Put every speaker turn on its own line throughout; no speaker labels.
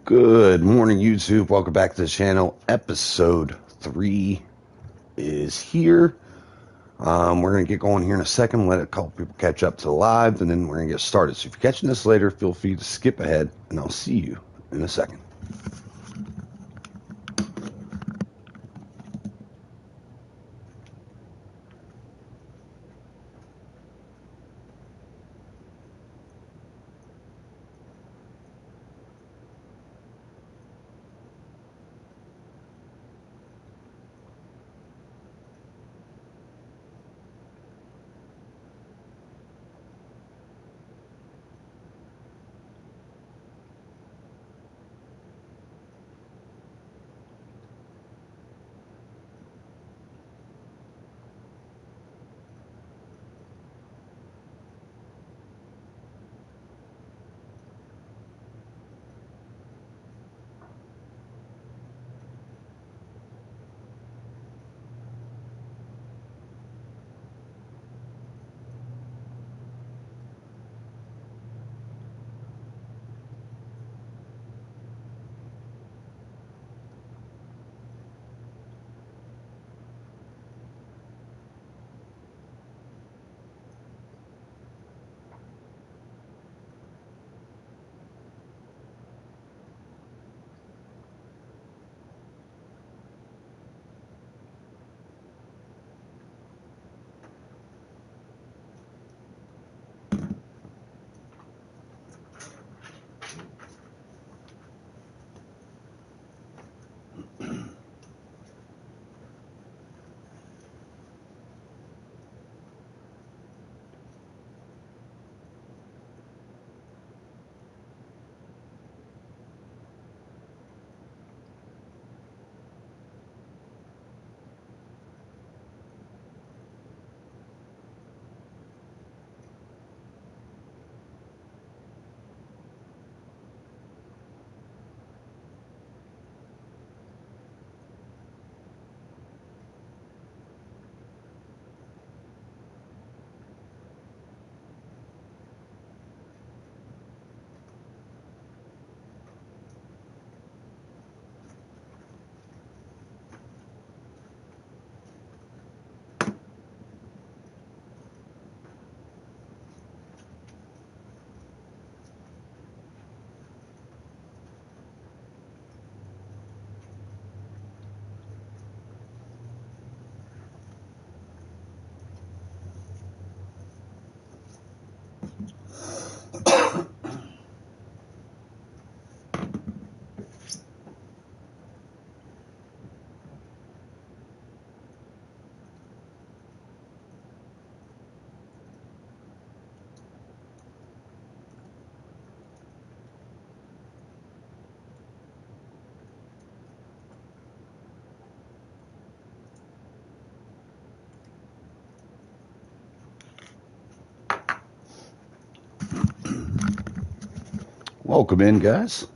Good morning, YouTube. Welcome back to the channel. Episode 3 is here. We're going to get going here in a second, let a couple people catch up to the live, and then we're going to get started. So if you're catching this later, feel free to skip ahead, and I'll see you in a second. Welcome in, guys.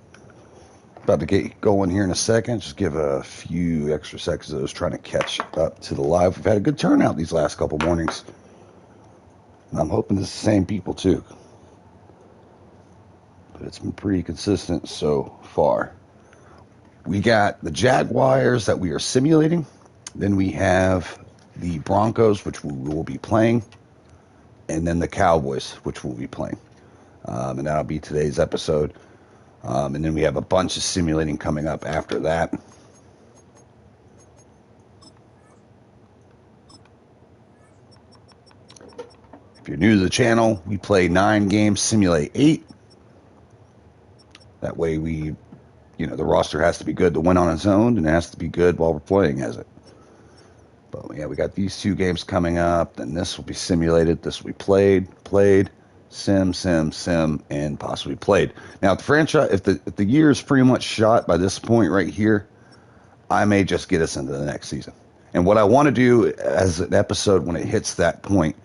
About to get going here in a second. Just give a few extra seconds of those trying to catch up to the live. We've had a good turnout these last couple mornings. I'm hoping it's the same people too. But it's been pretty consistent so far. We got the Jaguars that we are simulating. Then we have the Broncos, which we will be playing. And then the Cowboys, which we'll be playing. And that'll be today's episode. And then we have a bunch of simulating coming up after that. If you're new to the channel, we play 9 games, simulate 8. That way the roster has to be good to win on its own, and it has to be good while we're playing as it. But yeah, we got these 2 games coming up. Then this will be simulated. This will be played, sim, and possibly played. Now, the franchise, if the year is pretty much shot by this point right here, I may just get us into the next season. And what I want to do as an episode when it hits that point,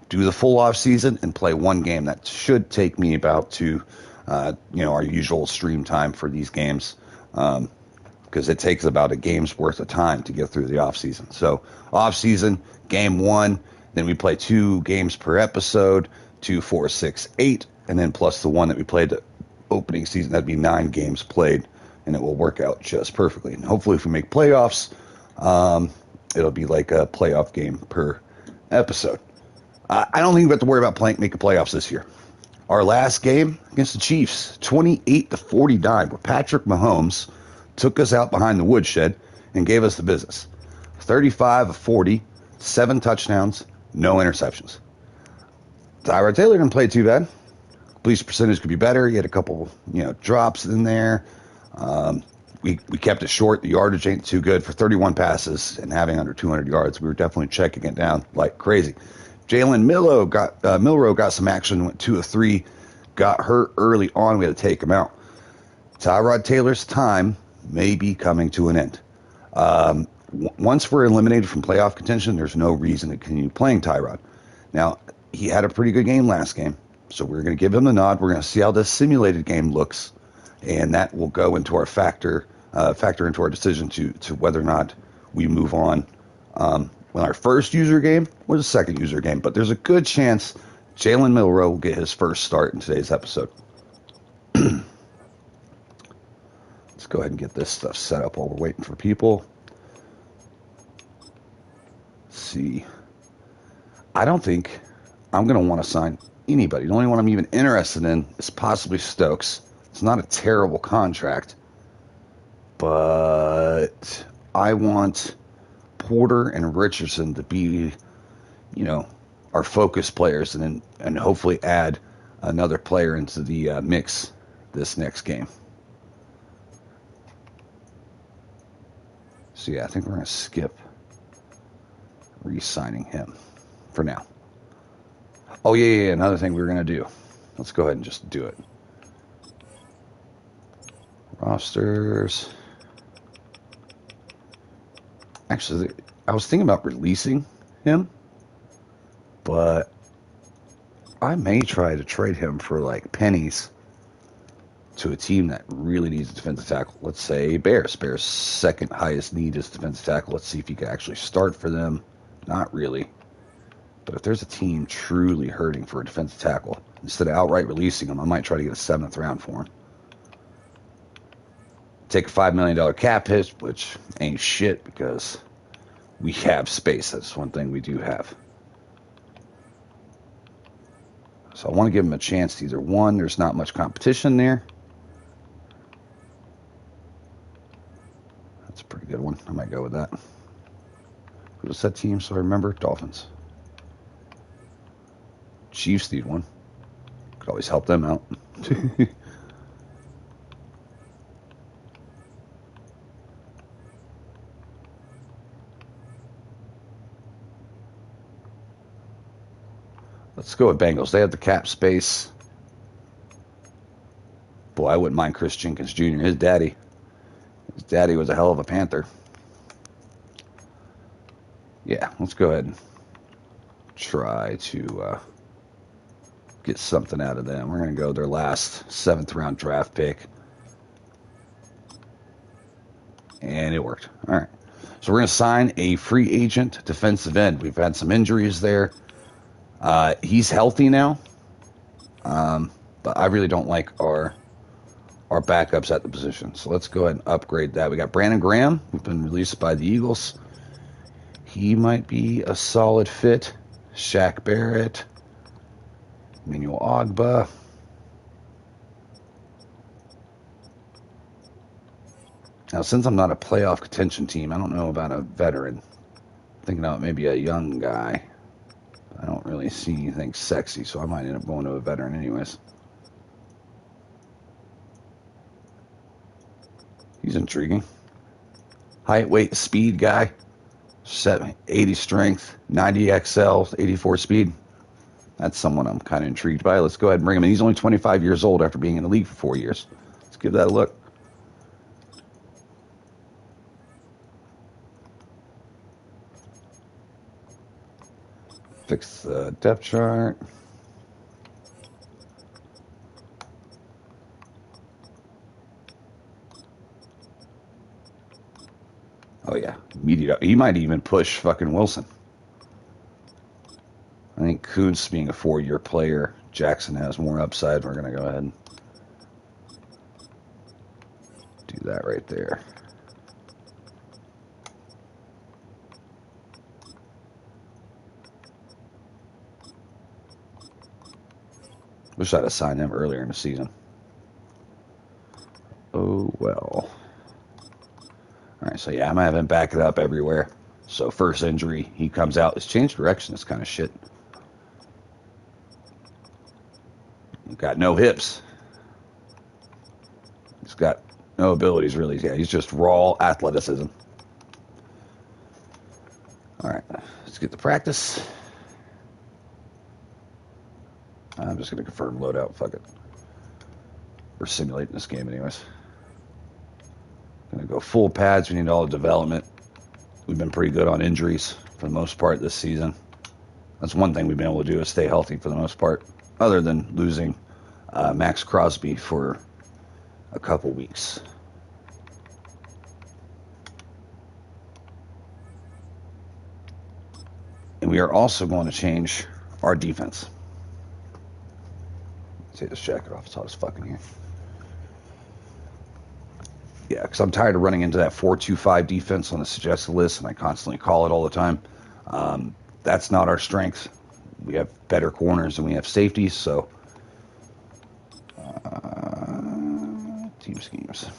do the full off season and play 1 game. That should take me about to, our usual stream time for these games, because it takes about a game's worth of time to get through the off season. So off season, game 1, then we play 2 games per episode, 2, 4, 6, 8, and then plus the one that we played opening season. That'd be 9 games played, and it will work out just perfectly. And hopefully, if we make playoffs, it'll be like a playoff game per episode. I don't think we have to worry about making playoffs this year. Our last game against the Chiefs, 28-49, where Patrick Mahomes took us out behind the woodshed and gave us the business. 35 of 40, 7 touchdowns, no interceptions. Tyrod Taylor didn't play too bad. Completion percentage could be better. He had a couple, drops in there. We kept it short. The yardage ain't too good for 31 passes and having under 200 yards. We were definitely checking it down like crazy. Jalen Milrow got some action, went 2 of 3, got hurt early on. We had to take him out. Tyrod Taylor's time may be coming to an end. Once we're eliminated from playoff contention, there's no reason to continue playing Tyrod. Now, he had a pretty good game last game, so we're going to give him the nod. We're going to see how this simulated game looks, and that will go into our factor into our decision to whether or not we move on. When our first user game or the second user game, but there's a good chance Jalen Milrow will get his first start in today's episode. Let's go ahead and get this stuff set up while we're waiting for people. Let's see. I don't think I'm going to want to sign anybody. The only one I'm even interested in is possibly Stokes. It's not a terrible contract, but I want Porter and Richardson to be, our focus players, and hopefully add another player into the mix this next game. So yeah, I think we're going to skip re-signing him for now. Oh yeah, another thing we're going to do. Let's go ahead and just do it. Rosters. Actually, I was thinking about releasing him, but I may try to trade him for like pennies to a team that really needs a defensive tackle. Let's say Bears. Bears' second highest need is defensive tackle. Let's see if he could actually start for them. Not really. But if there's a team truly hurting for a defensive tackle, instead of outright releasing him, I might try to get a 7th round for him. Take a $5 million cap hit, which ain't shit because we have space. That's one thing we do have. So I want to give him a chance to either one, there's not much competition there. That's a pretty good one. I might go with that. Who was that team? So I remember Dolphins. Chiefs need one. Could always help them out. Let's go with Bengals. They have the cap space. Boy, I wouldn't mind Chris Jenkins Jr. His daddy was a hell of a Panther. Yeah, let's go ahead and try to get something out of them. We're going to go their last 7th round draft pick. And it worked. All right. So we're going to sign a free agent defensive end. We've had some injuries there. He's healthy now, but I really don't like our backups at the position. So let's go ahead and upgrade that. We got Brandon Graham, who's been released by the Eagles. He might be a solid fit. Shaq Barrett, Emmanuel Ogba. Now, since I'm not a playoff contention team, I don't know about a veteran. I'm thinking about maybe a young guy. I don't really see anything sexy, so I might end up going to a veteran anyways. He's intriguing. Height, weight, speed guy. 80 strength, 90 XL, 84 speed. That's someone I'm kind of intrigued by. Let's go ahead and bring him in. He's only 25 years old after being in the league for 4 years. Let's give that a look. Fix the depth chart. Oh yeah, immediate. He might even push fucking Wilson. I think Kuntz being a 4-year player, Jackson has more upside. We're gonna go ahead and that right there. Wish I'd have signed him earlier in the season. Oh, well. All right, so yeah, I'm going to have him back it up everywhere. So first injury, he comes out. It's changed direction. It's kind of shit. He's got no hips. He's got no abilities, really. Yeah, he's just raw athleticism. All right, let's get to practice. I'm just going to confirm loadout. Fuck it. We're simulating this game anyways. Going to go full pads. We need all the development. We've been pretty good on injuries for the most part this season. That's one thing we've been able to do is stay healthy for the most part, other than losing Max Crosby for a couple weeks. And we are also going to change our defense. Let's take this jacket off. It's hot as fucking here. Yeah, because I'm tired of running into that 4-2-5 defense on the suggested list, and I constantly call it all the time. That's not our strength. We have better corners and we have safeties, so team schemes.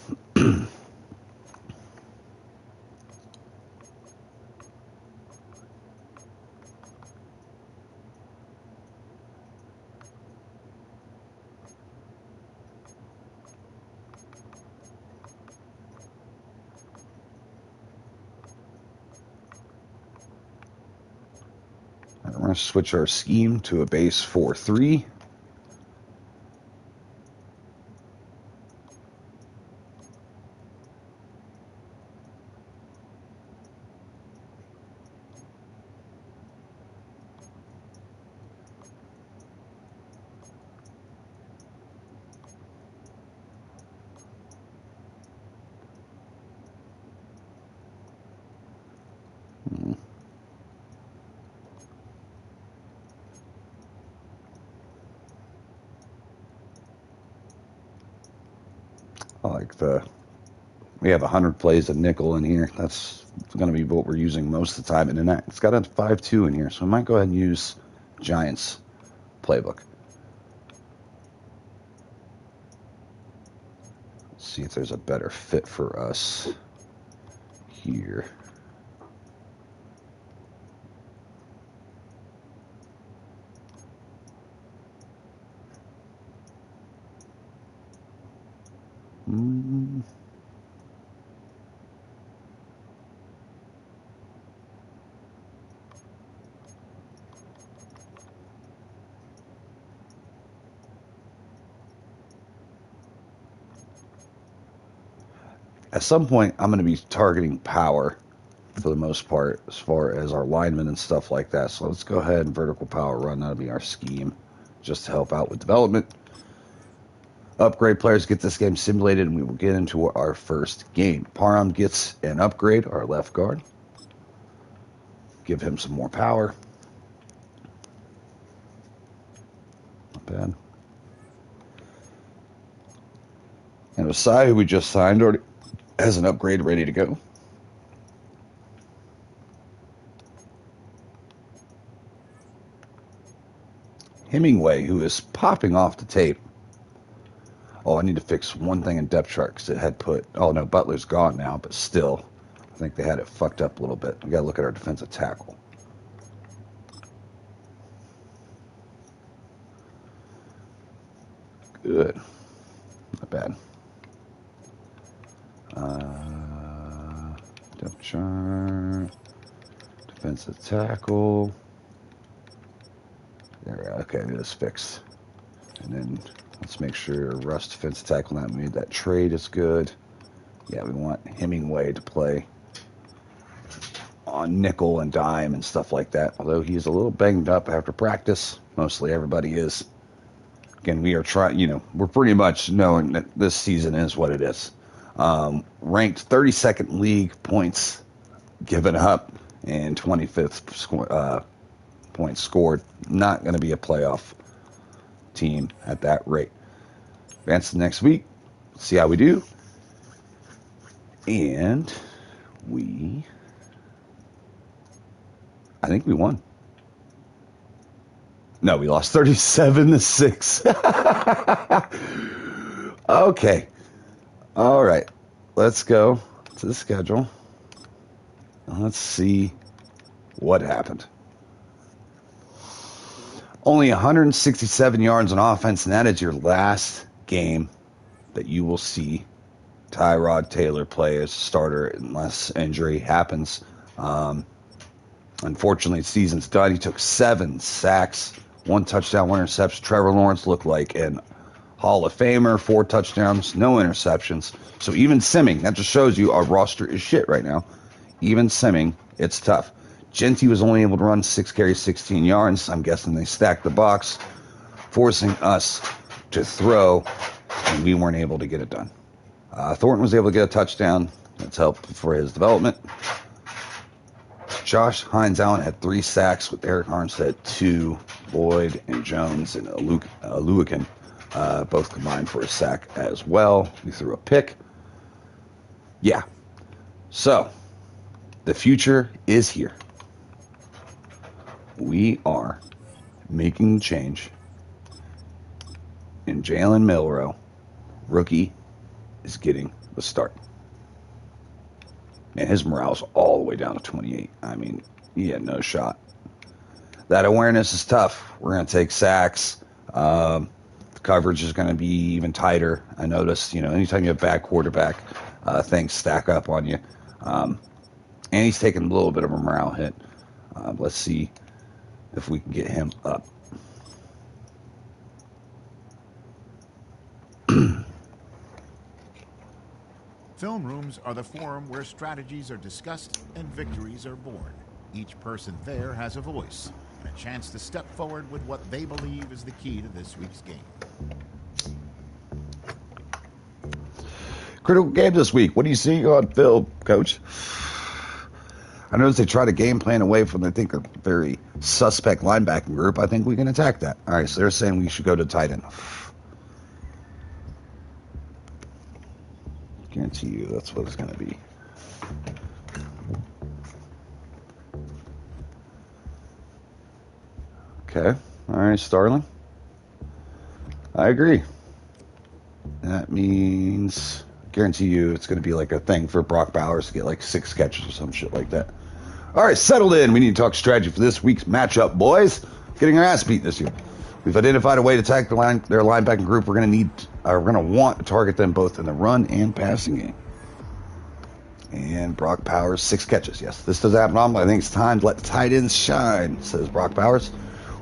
We're going to switch our scheme to a base 4-3. I like we have 100 plays of nickel in here. That's going to be what we're using most of the time. And then it's got a 5-2 in here, so I might go ahead and use Giants playbook. Let's see if there's a better fit for us here. At some point, I'm going to be targeting power for the most part, as far as our linemen and stuff like that. So let's go ahead and vertical power run. That'll be our scheme, just to help out with development. Upgrade players get this game simulated, and we will get into our first game. Parham gets an upgrade, our left guard. Give him some more power. Not bad. And Osai, who we just signed, already has an upgrade ready to go. Hemingway, who is popping off the tape. Oh, I need to fix one thing in depth chart because it had put... Oh, no, Butler's gone now, but still, I think they had it fucked up a little bit. We got to look at our defensive tackle. Good. Not bad. Depth chart. Defensive tackle. There we go. Okay, it is fixed. And then let's make sure Russ defensive tackle not made. That trade is good. Yeah, we want Hemingway to play on nickel and dime and stuff like that. Although he's a little banged up after practice. Mostly everybody is. Again, we are trying, we're pretty much knowing that this season is what it is. Ranked 32nd league points given up and 25th points scored. Not going to be a playoff team at that rate. Advance to next week. See how we do. And I think we won. No, we lost 37-6. Okay. All right. Let's go to the schedule. Let's see what happened. Only 167 yards on offense, and that is your last game that you will see Tyrod Taylor play as a starter unless injury happens. Unfortunately, the season's done. He took 7 sacks, 1 touchdown, 1 interception. Trevor Lawrence looked like an Hall of Famer, 4 touchdowns, no interceptions. So even simming, that just shows you our roster is shit right now. Even simming, it's tough. Genty was only able to run 6 carries, 16 yards. I'm guessing they stacked the box, forcing us to throw, and we weren't able to get it done. Thornton was able to get a touchdown. That's helped for his development. Josh Hines-Allen had 3 sacks with Eric Armstead, 2. Boyd and Jones and Aluakin both combined for a sack as well. We threw a pick. Yeah. So, the future is here. We are making change. And Jalen Milroe, rookie, is getting the start. Man, his morale's all the way down to 28. I mean, he had no shot. That awareness is tough. We're going to take sacks. The coverage is going to be even tighter. I noticed, anytime you have bad quarterback, things stack up on you. And he's taking a little bit of a morale hit. Let's see if we can get him up.
Film rooms are the forum where strategies are discussed and victories are born. Each person there has a voice and a chance to step forward with what they believe is the key to this week's game.
Critical game this week. What do you see on film, Coach? I noticed they tried a game plan away from, I think, a very suspect linebacking group. I think we can attack that. All right, so they're saying we should go to tight end. Guarantee you that's what it's going to be. Okay. All right, Starling. I agree. That means, guarantee you, it's going to be like a thing for Brock Bowers to get like 6 catches or some shit like that. All right, settled in. We need to talk strategy for this week's matchup, boys. Getting our ass beat this year. We've identified a way to attack their linebacking group. We're going to want to target them both in the run and passing game. And Brock Bowers, 6 catches. Yes, this does happen. I think it's time to let the tight ends shine, says Brock Bowers.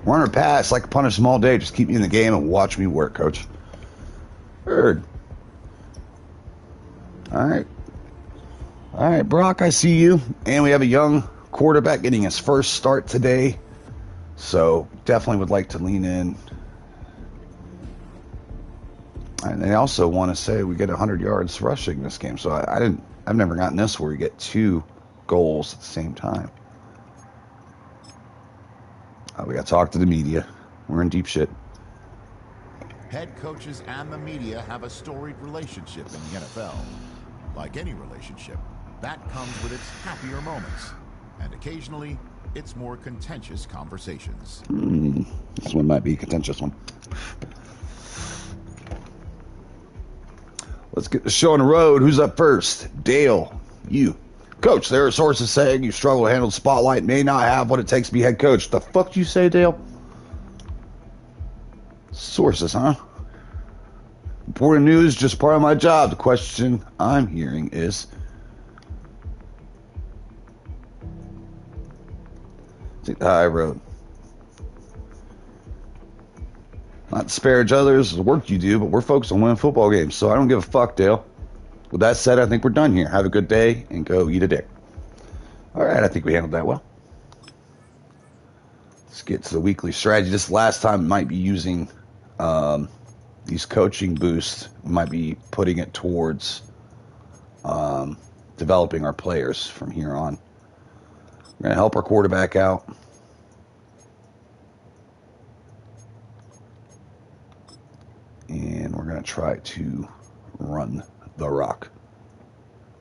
Run or pass, like punish them all day. Just keep me in the game and watch me work, Coach. Heard. All right, Brock, I see you. And we have a young quarterback getting his first start today. So definitely would like to lean in. And they also want to say we get 100 yards rushing this game. So I've never gotten this where we get 2 goals at the same time. We got to talk to the media. We're in deep shit.
Head coaches and the media have a storied relationship in the NFL. Like any relationship, that comes with its happier moments. And occasionally, its more contentious conversations.
This one might be a contentious one. Let's get the show on the road. Who's up first? Dale, you. Coach, there are sources saying you struggle to handle the spotlight, may not have what it takes to be head coach. The fuck do you say, Dale? Sources, huh? Important news, just part of my job. The question I'm hearing is, take the high road. Not to disparage others, the work you do, but we're focused on winning football games, so I don't give a fuck, Dale. With that said, I think we're done here. Have a good day and go eat a dick. All right, I think we handled that well. Let's get to the weekly strategy. This last time might be using these coaching boosts. We might be putting it towards developing our players from here on. We're going to help our quarterback out. And we're going to try to run the rock.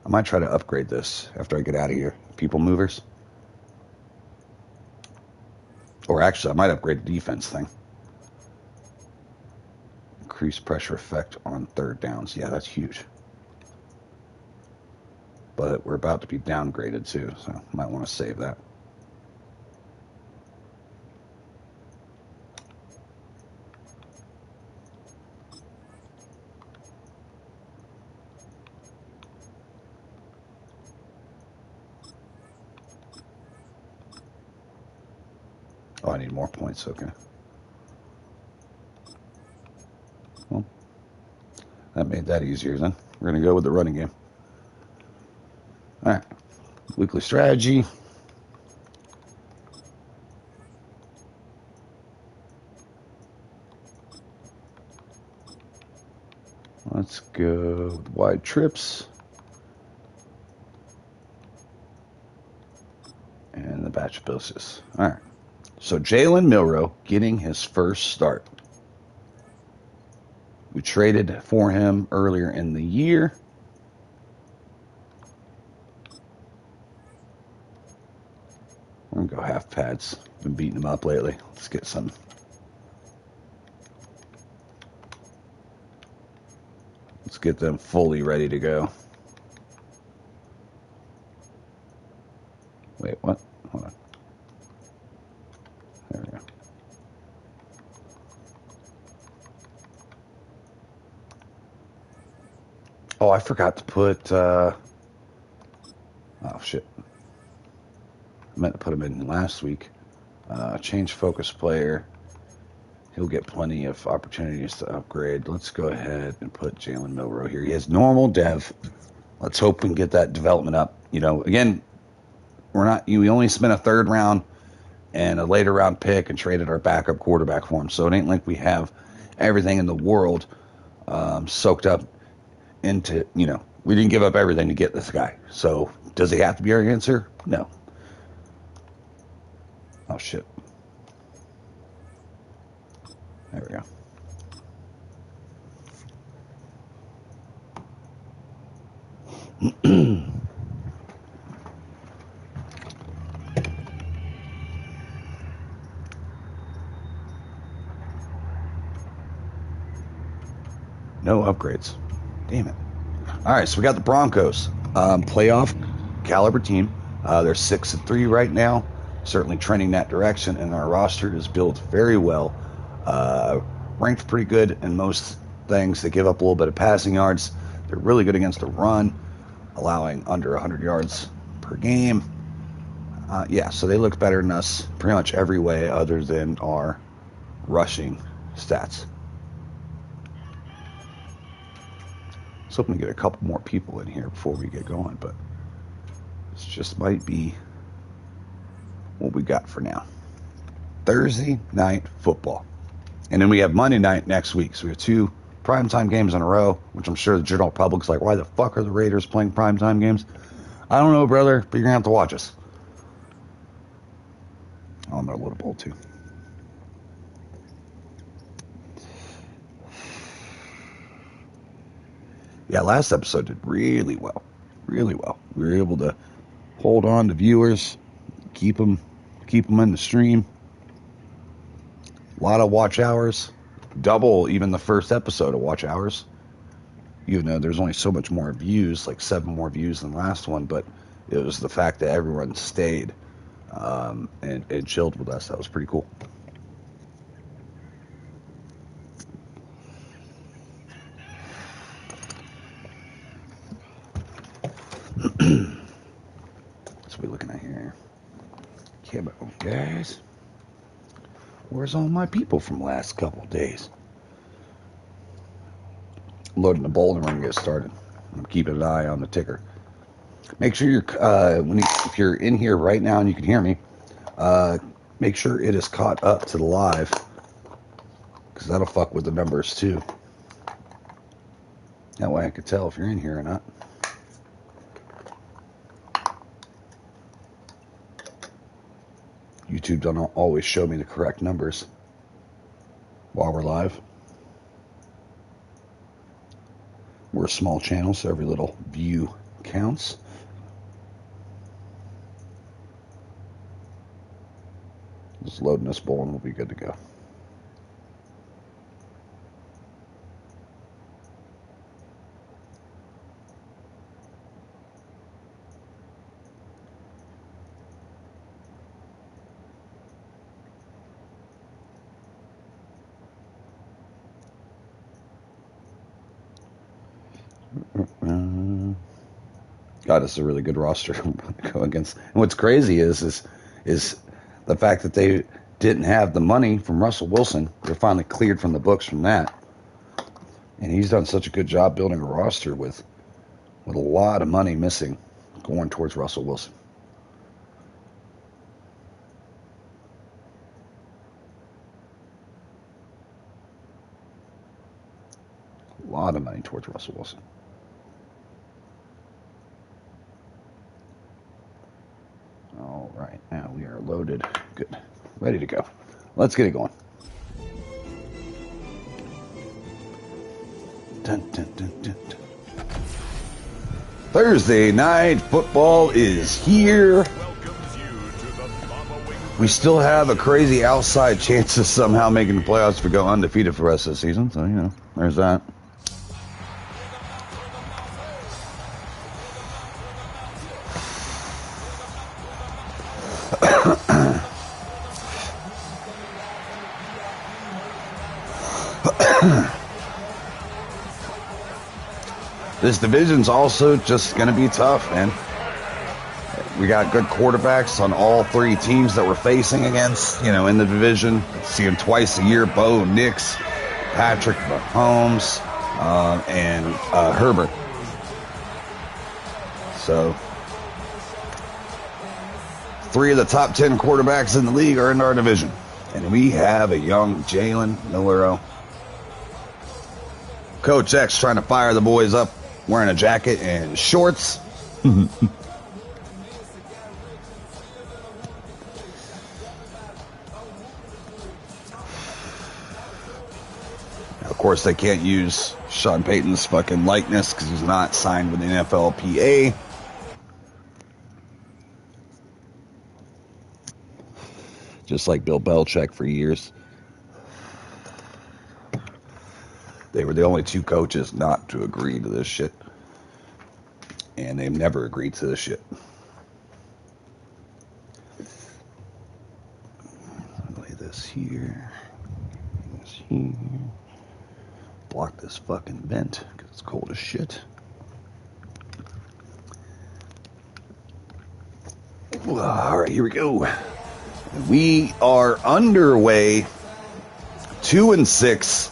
I might try to upgrade this after I get out of here. People movers. Or actually, I might upgrade the defense thing. Increase pressure effect on third downs. Yeah, that's huge. But we're about to be downgraded too, so might want to save that. Oh, I need more points. Okay. Well, that made that easier then. We're going to go with the running game. All right. Weekly strategy. Let's go with wide trips. And the batch of doses. All right. So Jalen Milroe getting his first start. We traded for him earlier in the year. We're going to go half pads. Been beating him up lately. Let's get some. Let's get them fully ready to go. Wait, what? Hold on. There we go. Oh, I forgot to put. Oh, shit. I meant to put him in last week. Change focus player. He'll get plenty of opportunities to upgrade. Let's go ahead and put Jalen Milroe here. He has normal dev. Let's hope we can get that development up. You know, again, we only spent a third round and a later round pick and traded our backup quarterback for him. So it ain't like we have everything in the world soaked up into, we didn't give up everything to get this guy. So does he have to be our answer? No. Oh, shit. There we go. No upgrades. Damn it. All right, so we got the Broncos, playoff caliber team. They're 6-3 right now, certainly trending that direction, and our roster is built very well. Ranked pretty good in most things. They give up a little bit of passing yards. They're really good against the run, allowing under 100 yards per game. Yeah, so they look better than us pretty much every way other than our rushing stats. I was hoping to get a couple more people in here before we get going, but this just might be what we got for now. Thursday night football. And then we have Monday night next week. So we have 2 primetime games in a row, which I'm sure the general public's like, why the fuck are the Raiders playing primetime games? I don't know, brother, but you're going to have to watch us. Oh, I'm going to load a bowl too. Yeah, last episode did really well. Really well. We were able to hold on to viewers, keep them in the stream. A lot of watch hours, double even the first episode of watch hours. Even though there's only so much more views, like 7 more views than the last one, but it was the fact that everyone stayed and chilled with us. That was pretty cool. What are we looking at here? Camo, guys. Where's all my people from last couple of days? Loading the bowl and we're gonna get started. I'm keeping an eye on the ticker. Make sure if you're in here right now and you can hear me, make sure it is caught up to the live, because that'll fuck with the numbers too. That way I can tell if you're in here or not. YouTube don't always show me the correct numbers while we're live. We're a small channel, so every little view counts. Just loading this bowl and we'll be good to go. God, this is a really good roster to go against. And what's crazy is the fact that they didn't have the money from Russell Wilson. They're finally cleared from the books from that. And he's done such a good job building a roster with a lot of money missing going towards Russell Wilson. A lot of money towards Russell Wilson. All right, now we are loaded. Good. Ready to go. Let's get it going. Dun, dun, dun, dun, dun. Thursday night football is here. We still have a crazy outside chance of somehow making the playoffs if we go undefeated for the rest of the season. So, you know, there's that. This division's also just going to be tough, man. We got good quarterbacks on all three teams that we're facing against, you know, in the division. See them twice a year, Bo Nix, Patrick Mahomes, and Herbert. So, 3 of the top 10 quarterbacks in the league are in our division. And we have a young Jalen Milroe. Coach X trying to fire the boys up, wearing a jacket and shorts. Of course, they can't use Sean Payton's fucking likeness because he's not signed with the NFLPA. Just like Bill Belichick for years. They were the only 2 coaches not to agree to this shit. And they've never agreed to this shit. Lay this here. This here. Block this fucking vent because it's cold as shit. All right, here we go. We are underway. 2-6.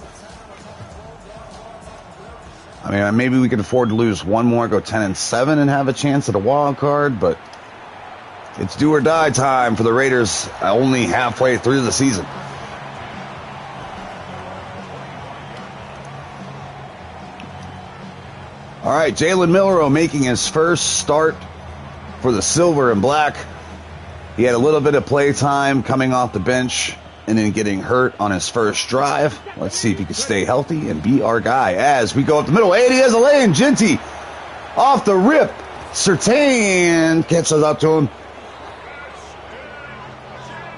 I mean, maybe we could afford to lose one more, go 10-7, and have a chance at a wild card, but it's do or die time for the Raiders only halfway through the season. All right, Jalen Milroe making his first start for the Silver and Black. He had a little bit of play time coming off the bench and then getting hurt on his first drive. Let's see if he can stay healthy and be our guy as we go up the middle. And he has a lane. Genty off the rip. Surtain catches up to him.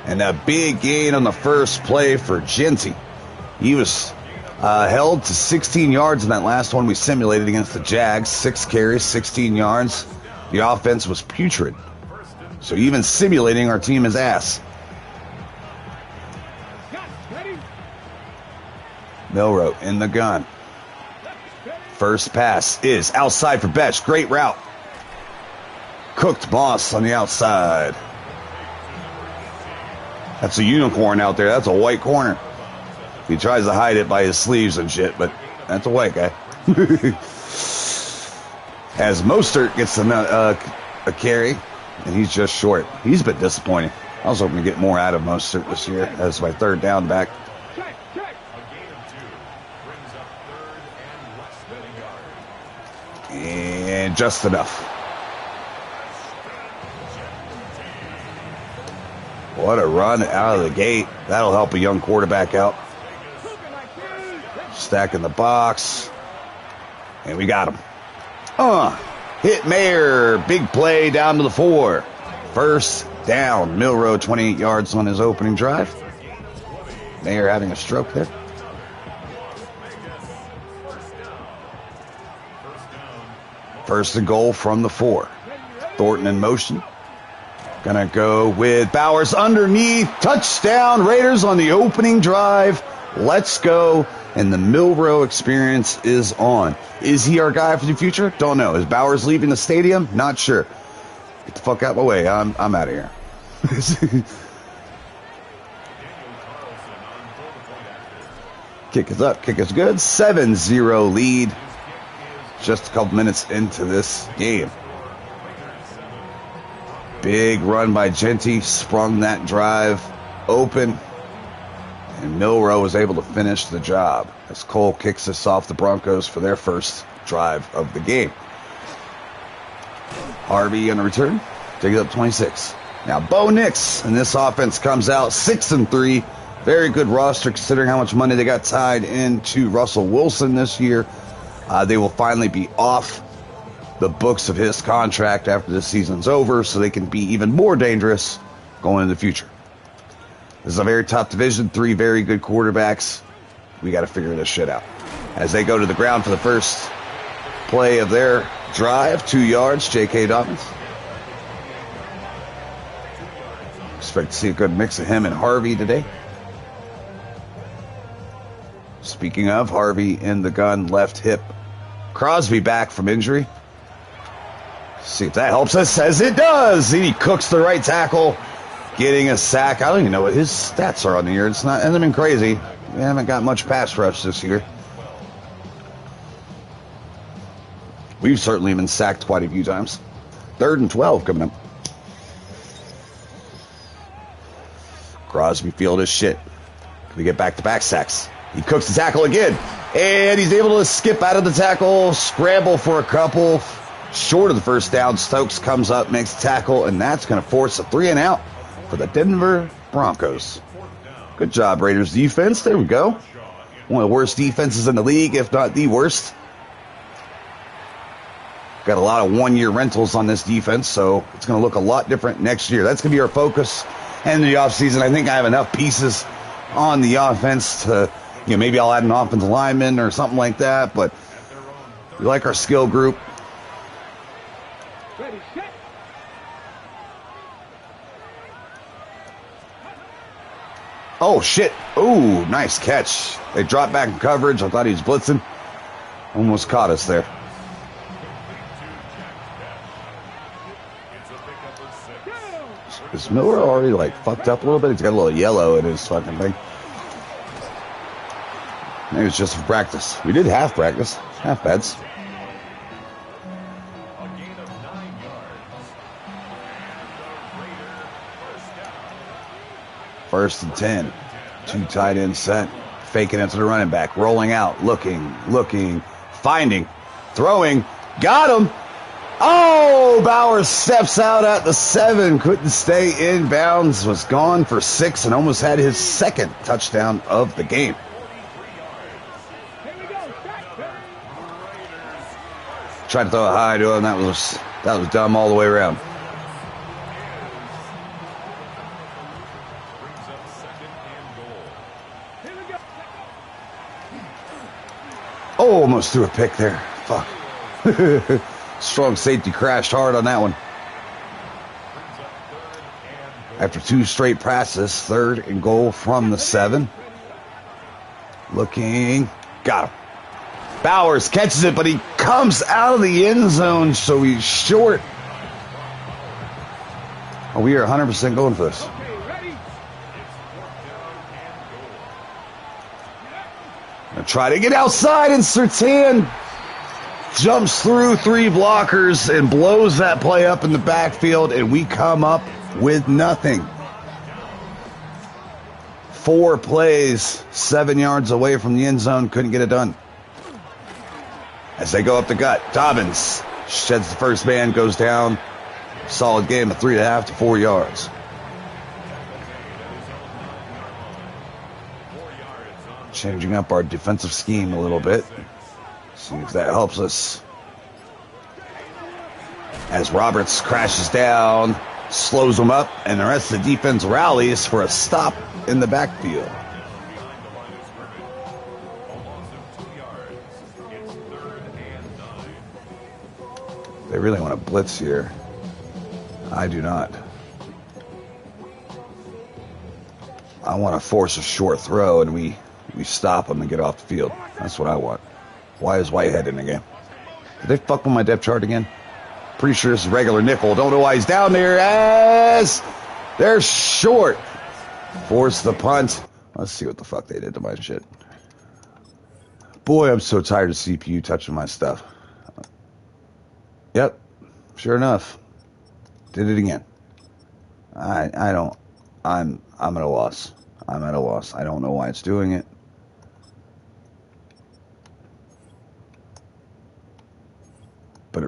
And a big gain on the first play for Genty. He was held to 16 yards in that last one we simulated against the Jags. 6 carries, 16 yards. The offense was putrid. So even simulating, our team is ass. Milroe in the gun. First pass is outside for Betch. Great route. Cooked Moss on the outside. That's a unicorn out there. That's a white corner. He tries to hide it by his sleeves and shit, but that's a white guy. As Mostert gets a carry, and he's just short. He's been disappointing. I was hoping to get more out of Mostert this year as my third down back. And just enough. What a run out of the gate. That'll help a young quarterback out. Stacking the box. And we got him. Hit Mayer. Big play down to the 4. First down. Milroe 28 yards on his opening drive. Mayer having a stroke there. First and goal from the 4. Thornton in motion. Gonna go with Bowers underneath. Touchdown Raiders on the opening drive. Let's go. And the Milroe experience is on. Is he our guy for the future? Don't know. Is Bowers leaving the stadium? Not sure. Get the fuck out of my way. I'm out of here. Kick is up. Kick is good. 7-0 lead. Just a couple minutes into this game. Big run by Genty. Sprung that drive open. And Milroe was able to finish the job as Cole kicks us off the Broncos for their first drive of the game. Harvey on the return. Takes up 26. Now Bo Nix and this offense comes out 6-3. Very good roster considering how much money they got tied into Russell Wilson this year. They will finally be off the books of his contract after this season's over so they can be even more dangerous going into the future. This is a very tough division. 3 very good quarterbacks. We got to figure this shit out. As they go to the ground for the first play of their drive, 2 yards, J.K. Dobbins. Expect to see a good mix of him and Harvey today. Speaking of, Harvey in the gun, left hip. Crosby back from injury. See if that helps us, as it does. He cooks the right tackle, getting a sack. I don't even know what his stats are on the year. It hasn't been crazy. We haven't got much pass rush this year. We've certainly been sacked quite a few times. 3rd and 12 coming up. Crosby field his shit. Can we get back-to-back sacks? He cooks the tackle again. And he's able to skip out of the tackle, scramble for a couple. Short of the first down, Stokes comes up, makes the tackle, and that's going to force a 3-and-out for the Denver Broncos. Good job, Raiders defense. There we go. One of the worst defenses in the league, if not the worst. Got a lot of one-year rentals on this defense, so it's going to look a lot different next year. That's going to be our focus in the offseason. I think I have enough pieces on the offense to, maybe I'll add an offensive lineman or something like that, but we like our skill group. Oh, shit. Oh, nice catch. They dropped back in coverage. I thought he was blitzing. Almost caught us there. Is Miller already, fucked up a little bit? He's got a little yellow in his fucking thing. Maybe it's just for practice. We did half practice. Half pads. First and 10. 2 tight end set. Faking it to the running back. Rolling out. Looking. Finding. Throwing. Got him. Oh, Bowers steps out at the 7. Couldn't stay in bounds. Was gone for 6 and almost had his second touchdown of the game. Tried to throw it high to him. That was dumb all the way around. Oh, almost threw a pick there. Fuck. Strong safety crashed hard on that one. After 2 straight passes, 3rd and goal from the 7. Looking. Got him. Bowers catches it, but he comes out of the end zone, so he's short. Oh, we are 100% going for this. Gonna try to get outside, and Surtain jumps through 3 blockers and blows that play up in the backfield, and we come up with nothing. 4 plays, 7 yards away from the end zone, couldn't get it done. As they go up the gut, Dobbins sheds the first man, goes down. Solid game of 3.5 to 4 yards. Changing up our defensive scheme a little bit. See if that helps us. as Roberts crashes down, slows them up, and the rest of the defense rallies for a stop in the backfield. They really want to blitz here. I do not. I want to force a short throw, and we stop them and get off the field. That's what I want. Why is Whitehead in the game? Did they fuck with my depth chart again? Pretty sure this is regular nickel. Don't know why he's down there, as they're short. Force the punt. Let's see what the fuck they did to my shit. Boy, I'm so tired of CPU touching my stuff. Yep, sure enough. Did it again. I'm at a loss. I'm at a loss. I don't know why it's doing it. But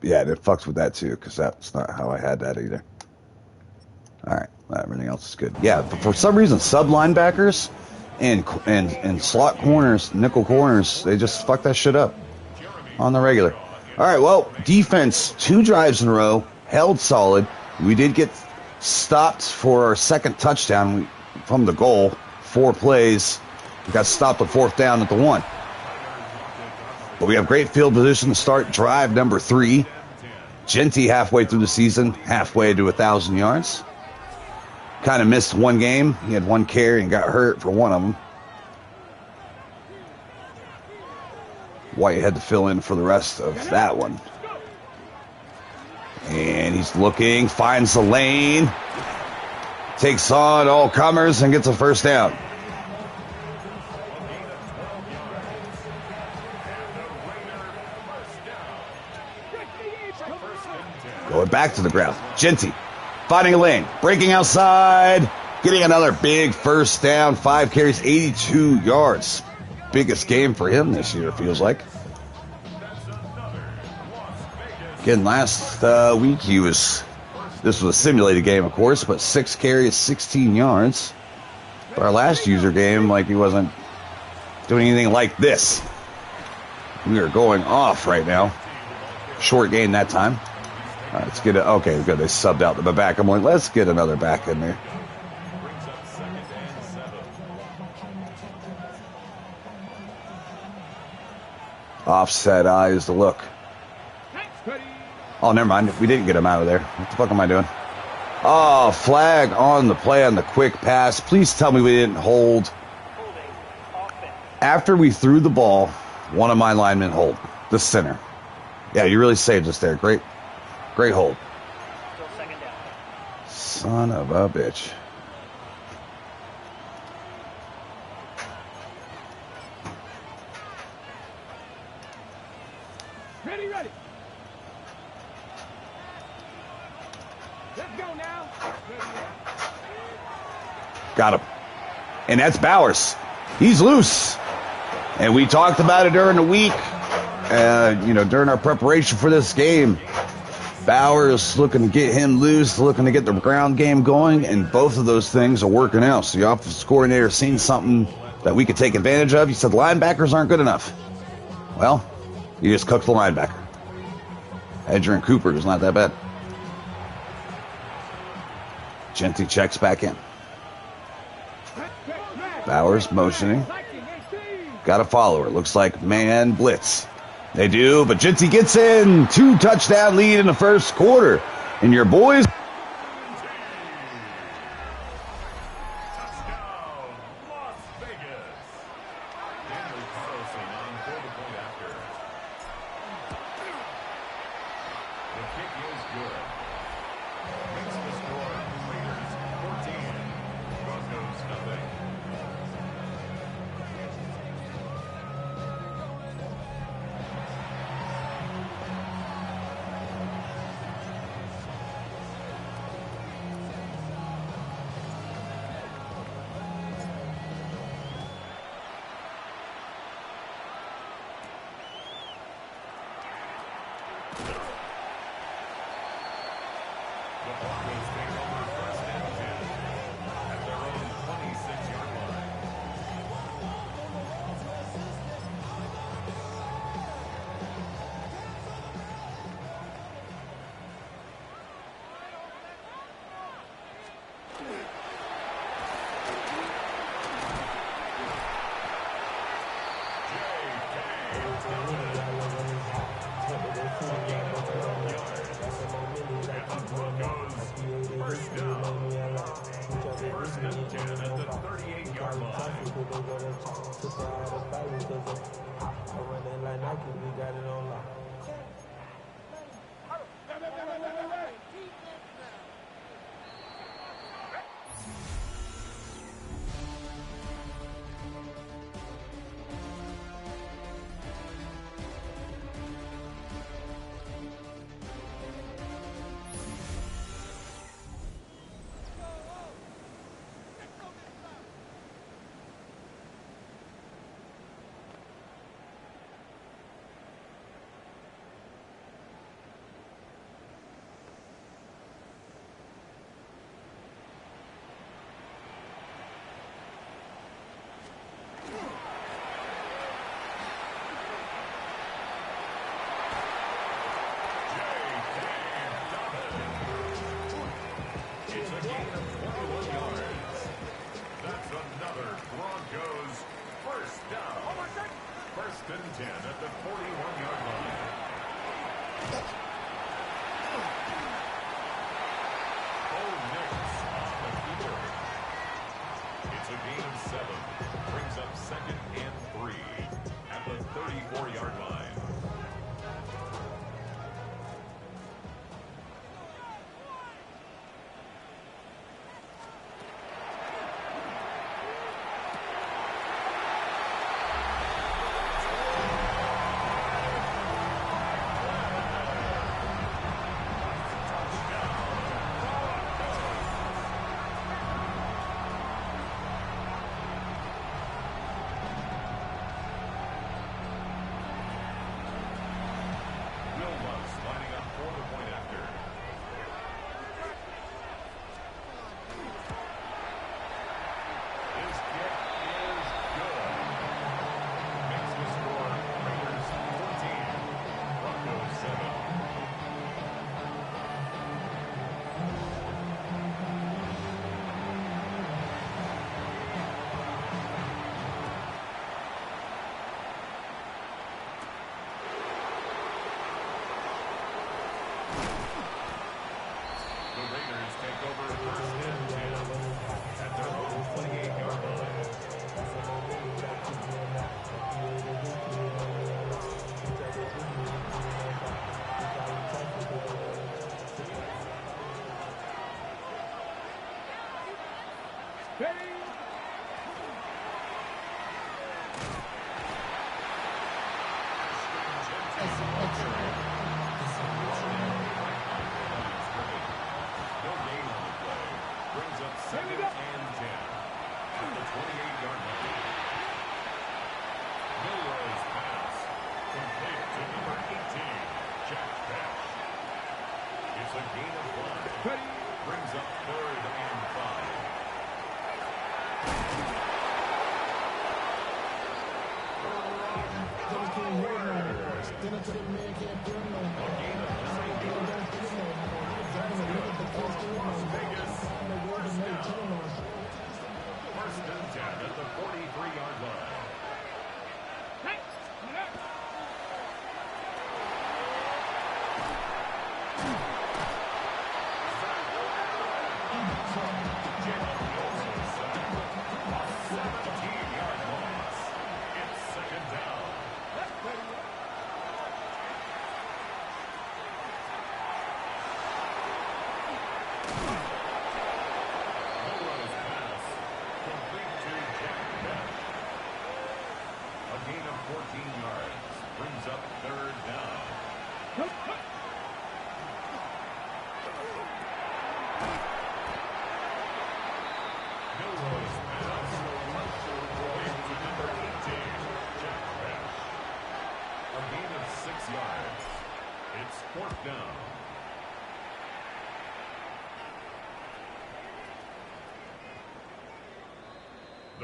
yeah, it fucks with that too, because that's not how I had that either. All right, everything else is good. Yeah, but for some reason, sub linebackers and slot corners, nickel corners, they just fuck that shit up on the regular. All right, well, defense, 2 drives in a row, held solid. We did get stopped for our second touchdown from the goal. 4 plays. We got stopped on 4th down at the 1. But we have great field position to start drive number 3. Genty halfway through the season, halfway to 1,000 yards. Kind of missed one game. He had 1 carry and got hurt for one of them. White had to fill in for the rest of that one. And he's looking, finds the lane, takes on all comers and gets a first down. Going back to the ground. Genty finding a lane, breaking outside, getting another big first down. 5 carries, 82 yards. Biggest game for him this year, it feels like. Again, last week this was a simulated game, of course, but 6 carries, 16 yards. But our last user game, like, he wasn't doing anything like this. We are going off right now. Short gain that time. All right, let's get it. Okay, good. They subbed out the back. I'm like, let's get another back in there. Offset eyes to look. Oh, never mind. We didn't get him out of there. What the fuck am I doing? Oh, flag on the play on the quick pass. Please tell me we didn't hold. After we threw the ball, one of my linemen hold. The center. Yeah, you really saved us there. Great hold.
Still second down.
Son of a bitch.
Ready. Let's go now.
Got him. And that's Bowers. He's loose. And we talked about it during the week, during our preparation for this game. Bowers looking to get him loose, looking to get the ground game going, and both of those things are working out. So the offensive coordinator seen something that we could take advantage of. He said linebackers aren't good enough. Well, you just cooked the linebacker. Edger and Cooper is not that bad. Genty checks back in. Bowers motioning. Got a follower. Looks like man blitz. They do, but Genty gets in. 2 touchdown lead in the first quarter. And your boys...
and 10 at the 38-yard line.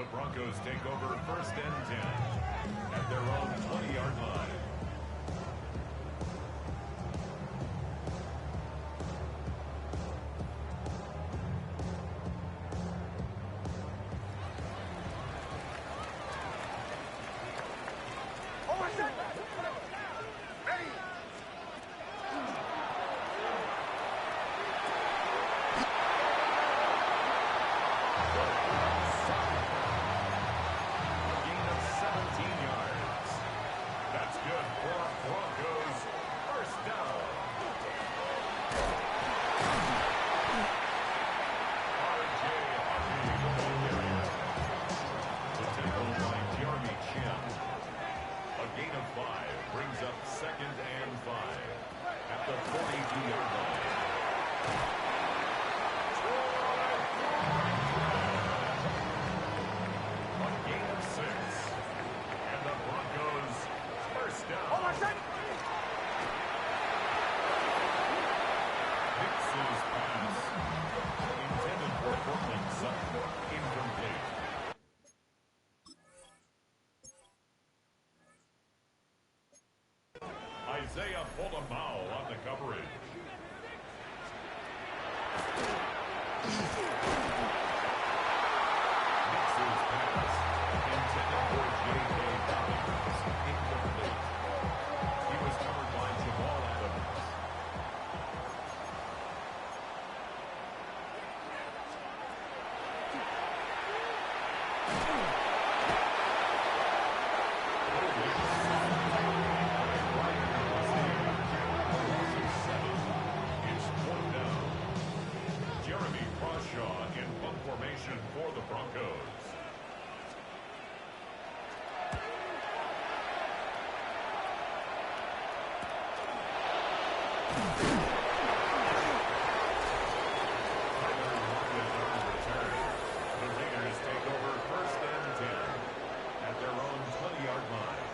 The Broncos take over first and 10 at their own 20-yard line. Isaiah pulled a foul on the coverage. Mixes pass. Intended for J.K. Dobbins. Incomplete. He was covered by Jamal Adams. For the Broncos. The Raiders take over 1st and 10 at their own 20-yard line.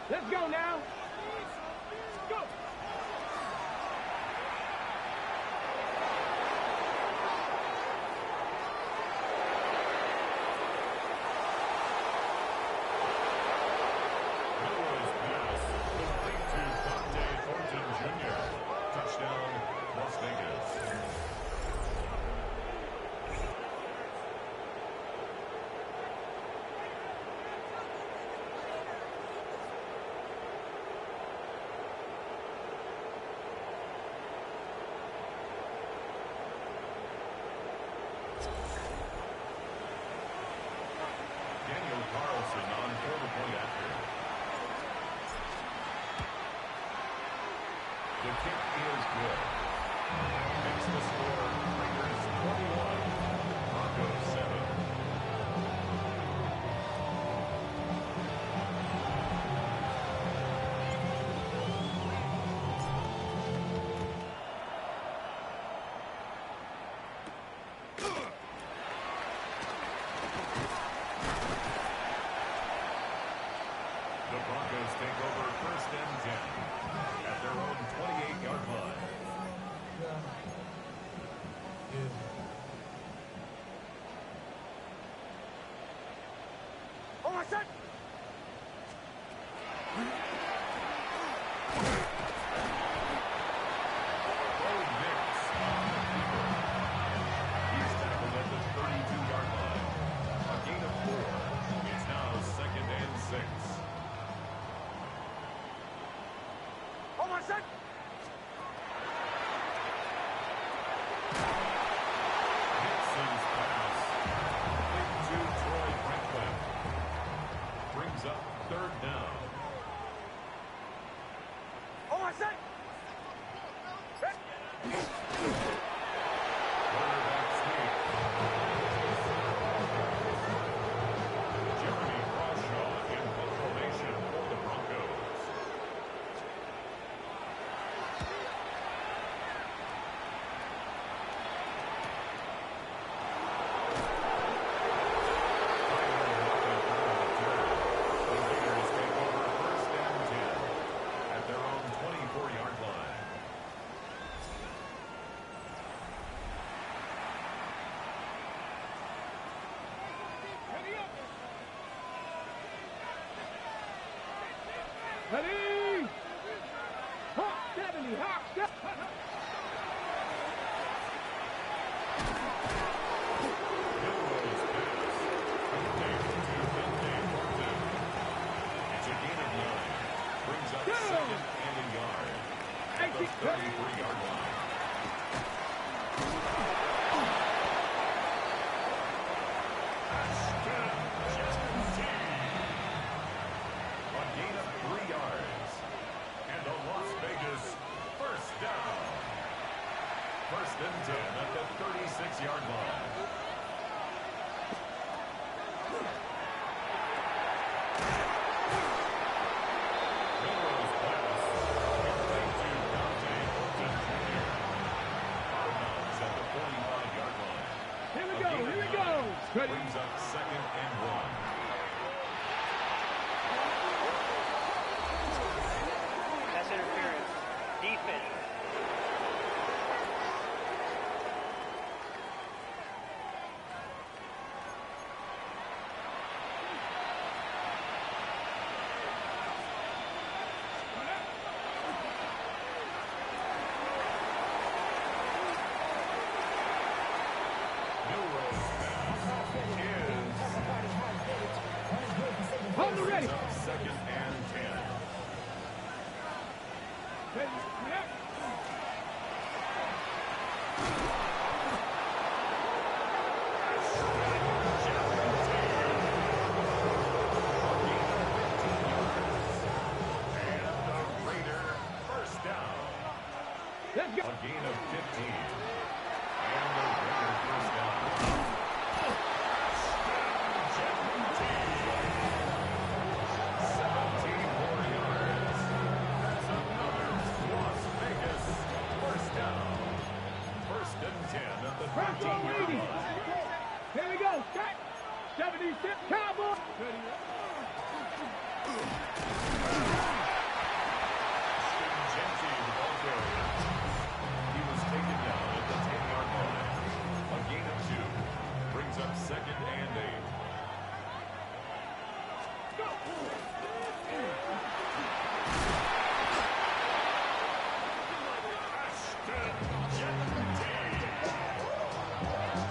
Let's go now. Go.
Touchdown, Las Vegas. Daniel Carlson on for the point after. The kick is good. Makes the score Raiders 21, Broncos 7. The Broncos take over 1st and 10 at their own 28-yard line.
Oh, my son.
He's tackled at the 32-yard line. A gain of 4. It's now 2nd and 6.
Oh, my son.
Nixon's pass into Troy Franklin. Brings up 3rd down.
Oh, my son.
Quarterback sneak. Jeremy Crawshaw in full formation for the Broncos. The Raiders take over 1st and 10 at their own 24-yard line.
Ready? Hawk 70, Hawk 70.
Milrose pass. Complete to Dante Thornton. It's a gain of 9. Brings up 2nd and a yard at the 33-yard line. Ashton Jenkins. A gain of 3 yards. And a Las Vegas 1st down. 1st and 10 at the 36-yard line. Milrose pass. Complete to Dante Thornton Jr. Out of bounds at the 45-yard line.
Here we
A
go,
gain of
here we
9
go. Ready?
Brings up 2nd and 1.
That's interference. Defense.
Ready, connect.
First down.
Let's go.
A gain of 15. And the Raiders first down. 17 more yards. That's another Las Vegas first down. First and 10 at the
Press
15-yard
on
line.
Here we go. Set. 76 Cowboys. Ready.
Stingency, the ball carrier. He was taken down at the 10-yard line. A gain of 2. Brings up second and 8.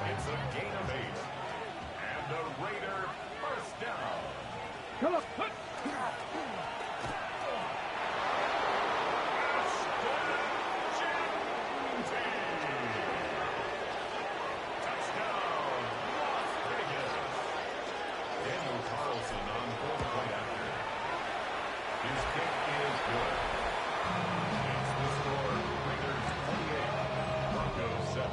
It's a gain of 8. And a Raider first down.
Come on.
Touchdown, Las Vegas. Daniel Carlson on for the play after. His kick is good. It's the score, Raiders 28, Broncos 7.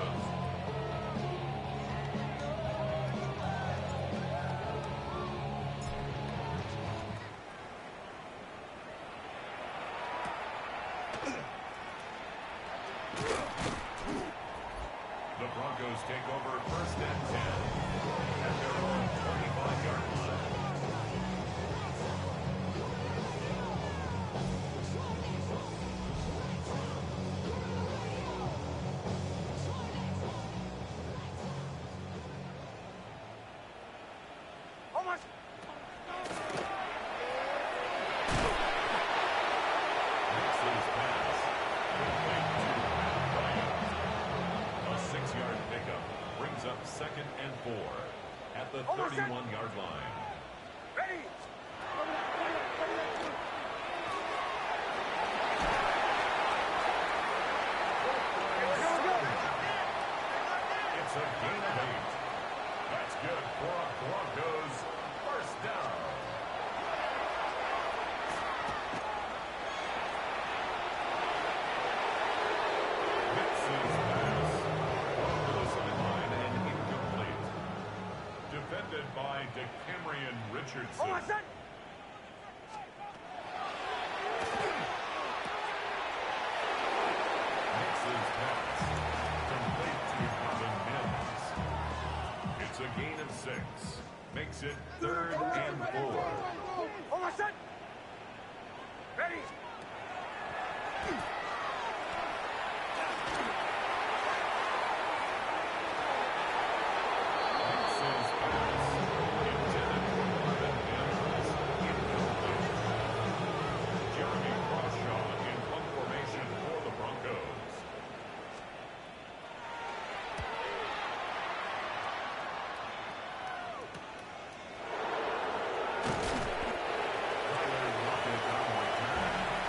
The Broncos take over first and 10 at their own 25-yard line.
Almost.
Mixon's pass. Complete to Matt Bryant. A 6-yard pickup brings up second and 4 at the 31-yard line.
Ready.
It's a gain of 8. That's good for a Broncos first down. Mixon's pass over the sideline and incomplete. Defended by DeCamerion Richardson.
Almost set.
Mixon's pass complete to Robin Mims. It's a gain of 6. Makes it 3rd and 4.
Almost set. Ready.
Mixon's pass intended for Robin Mims. Incomplete. Jeremy Crawshaw in punt formation for the Broncos. Tyler Lockett on return.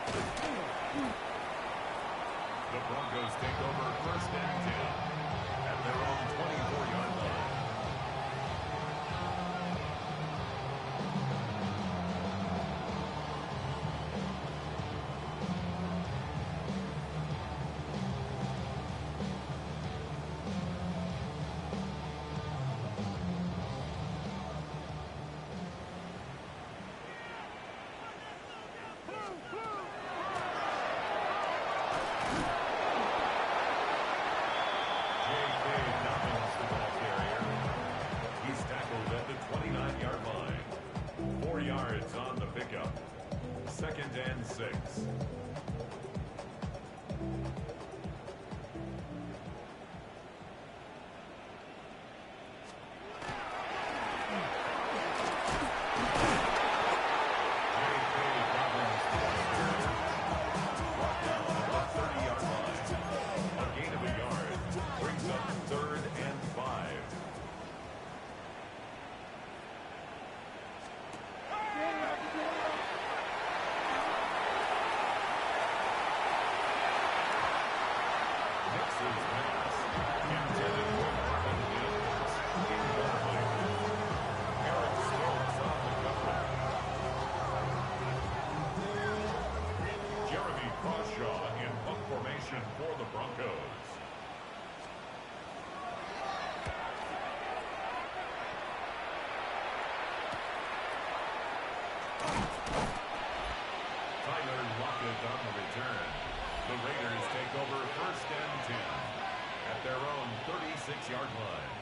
The Broncos take over 1st and 10 at their own 24-yard line. For the Broncos. Tyler Lockett on the return. The Raiders take over 1st and 10 at their own 36-yard line.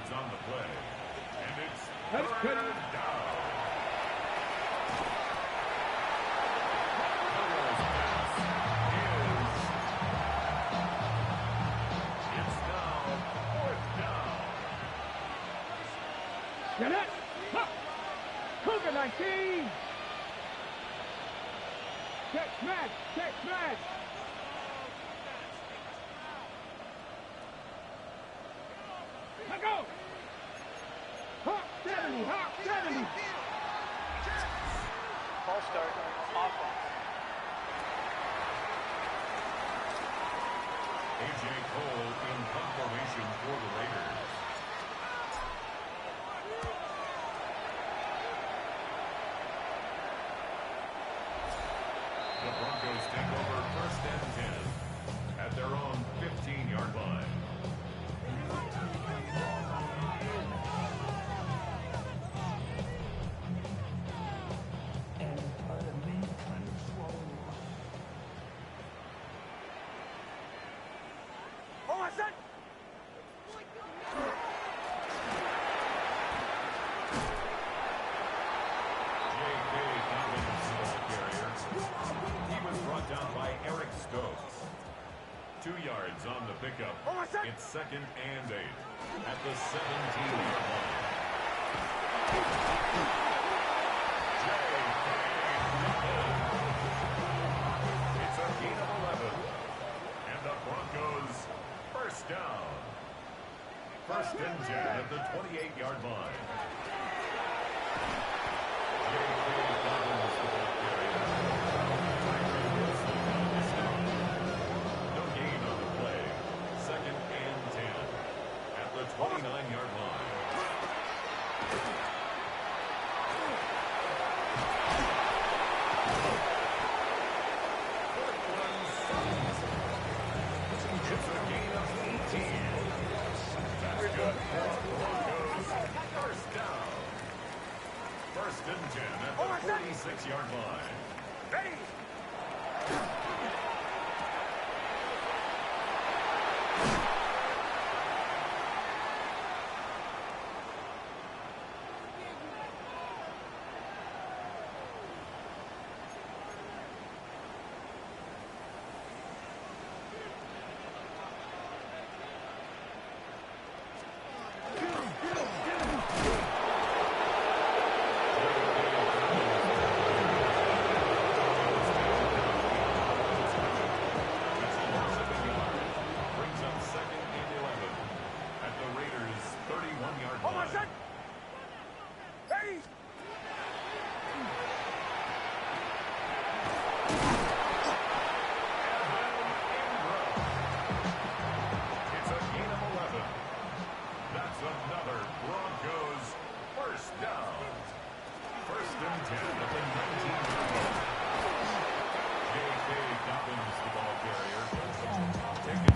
On the play, and it's third down. Burrow's pass it's now 4th down.
Get it! Cougar 19! Check smash! Check smash! Let go! Hawk 70! Hawk 70!
Ball start. Offense.
A.J. Cole in punt formation for the Raiders. The Broncos take over 1st and 10 at their own 15-yard line. On the pickup. It's 2nd and 8 at the 17-yard line. It's a gain of 11. And the Broncos 1st down. 1st and 10 at the 28-yard line. The 29-yard line. It's a gain of 18. That's good for the Broncos. 1st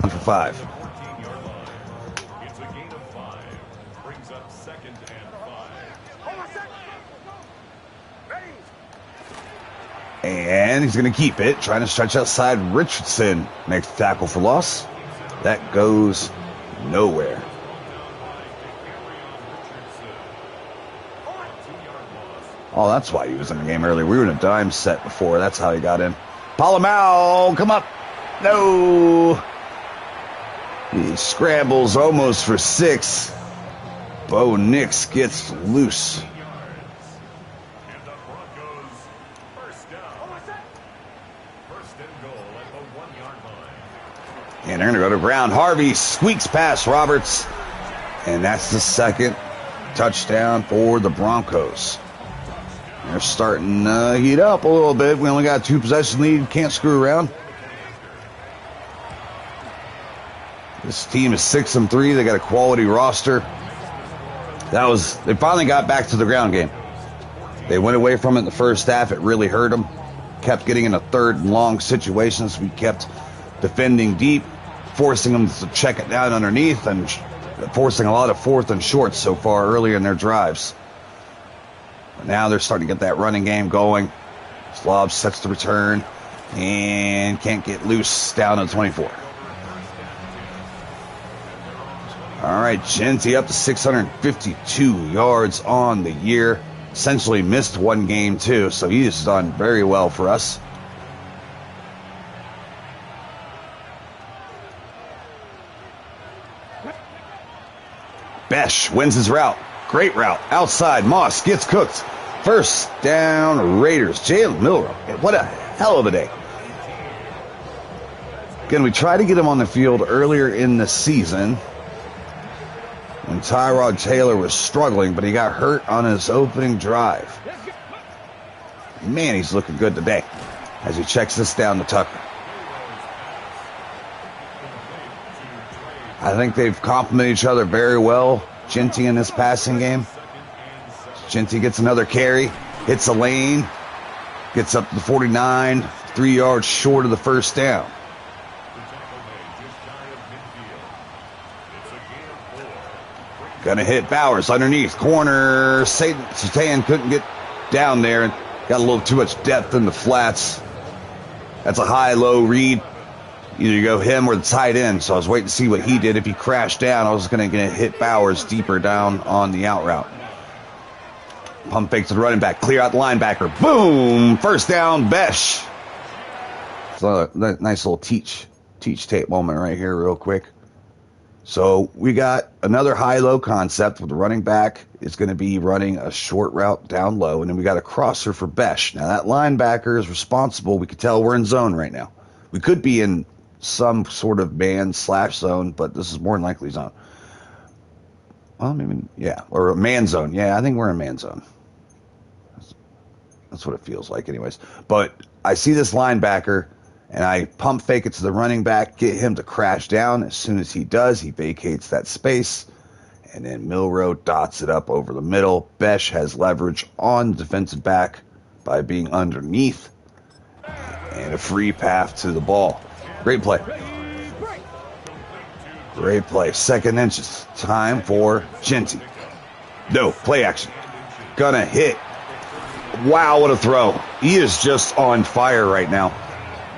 1 for 5.
14-yard line. It's a gain of 5. Brings up 2nd and 5.
And he's going to keep it, trying to stretch outside. Richardson makes the tackle for loss. That goes nowhere. Oh, that's why he was in the game earlier. We were in a dime set before. That's how he got in. Palomau, come up. No. He scrambles almost for 6. Bo Nix gets loose.
And the Broncos first down. First and goal at the 1-yard line.
And they're going to go to ground. Harvey squeaks past Roberts. And that's the 2nd touchdown for the Broncos. They're starting to heat up a little bit. We only got a 2-possession lead. Can't screw around. This team is 6-3. They got a quality roster. They finally got back to the ground game. They went away from it in the first half. It really hurt them. Kept getting into 3rd and long situations. We kept defending deep, forcing them to check it down underneath, and forcing a lot of 4th and shorts so far earlier in their drives. But now they're starting to get that running game going. Slob sets the return and can't get loose down to 24. All right, Genty up to 652 yards on the year. Essentially missed 1 game too, so he has done very well for us. Besh wins his route. Great route. Outside. Moss gets cooked. First down, Raiders. Jalen Milroe. What a hell of a day. Again, we tried to get him on the field earlier in the season when Tyrod Taylor was struggling, but he got hurt on his opening drive. Man, he's looking good today as he checks this down to Tucker. I think they've complemented each other very well, Genty in this passing game. Genty gets another carry, hits a lane, gets up to the 49, 3 yards short of the first down. Gonna hit Bowers underneath. Corner. Satan couldn't get down there and got a little too much depth in the flats. That's a high-low read. Either you go him or the tight end. So I was waiting to see what he did. If he crashed down, I was going to hit Bowers deeper down on the out route. Pump fake to the running back. Clear out the linebacker. Boom! First down, Besh. So a nice little teach tape moment right here real quick. So we got another high-low concept with the running back is going to be running a short route down low, and then we got a crosser for Besh. Now that linebacker is responsible. We can tell we're in zone right now. We could be in some sort of man/zone, but this is more than likely zone. Well, maybe, yeah, or a man zone. Yeah, I think we're in man zone. That's what it feels like anyways. But I see this linebacker, and I pump fake it to the running back, get him to crash down. As soon as he does, he vacates that space, and then Milroe dots it up over the middle. Besh has leverage on the defensive back by being underneath, and a free path to the ball. Great play. Great play. 2nd inches. Time for Genty. No, play action. Gonna hit. Wow, what a throw. He is just on fire right now.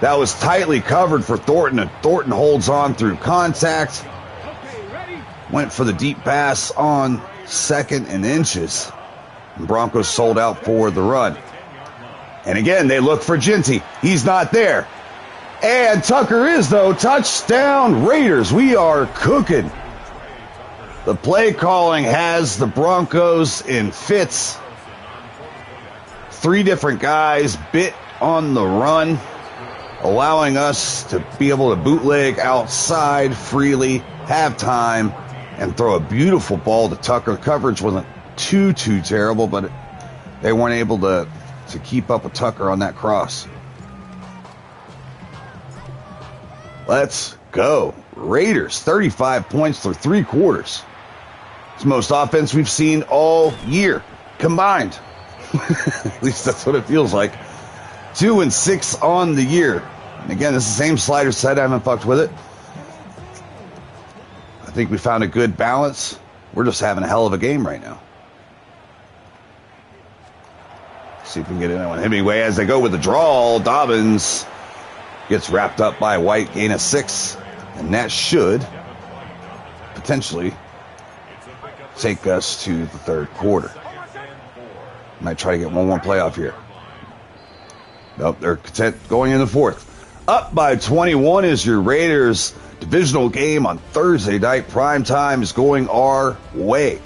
That was tightly covered for Thornton, and Thornton holds on through contact. Went for the deep pass on 2nd and inches. And Broncos sold out for the run. And again, they look for Genty. He's not there. And Tucker is, though. Touchdown, Raiders. We are cooking. The play calling has the Broncos in fits. 3 different guys bit on the run, allowing us to be able to bootleg outside freely, have time, and throw a beautiful ball to Tucker. The coverage wasn't too terrible, but they weren't able to keep up with Tucker on that cross. Let's go. Raiders, 35 points through 3 quarters. It's the most offense we've seen all year combined. At least that's what it feels like. 2-6 on the year. And again, it's the same slider set. I haven't fucked with it. think we found a good balance. We're just having a hell of a game right now. See if we can get in on Hemingway as they go with the draw. Dobbins gets wrapped up by White, gain of 6. And that should potentially take us to the third quarter. Might try to get one more playoff here. Nope, they're content going in the fourth. Up by 21 is your Raiders. Divisional game on Thursday night. Prime time is going our way.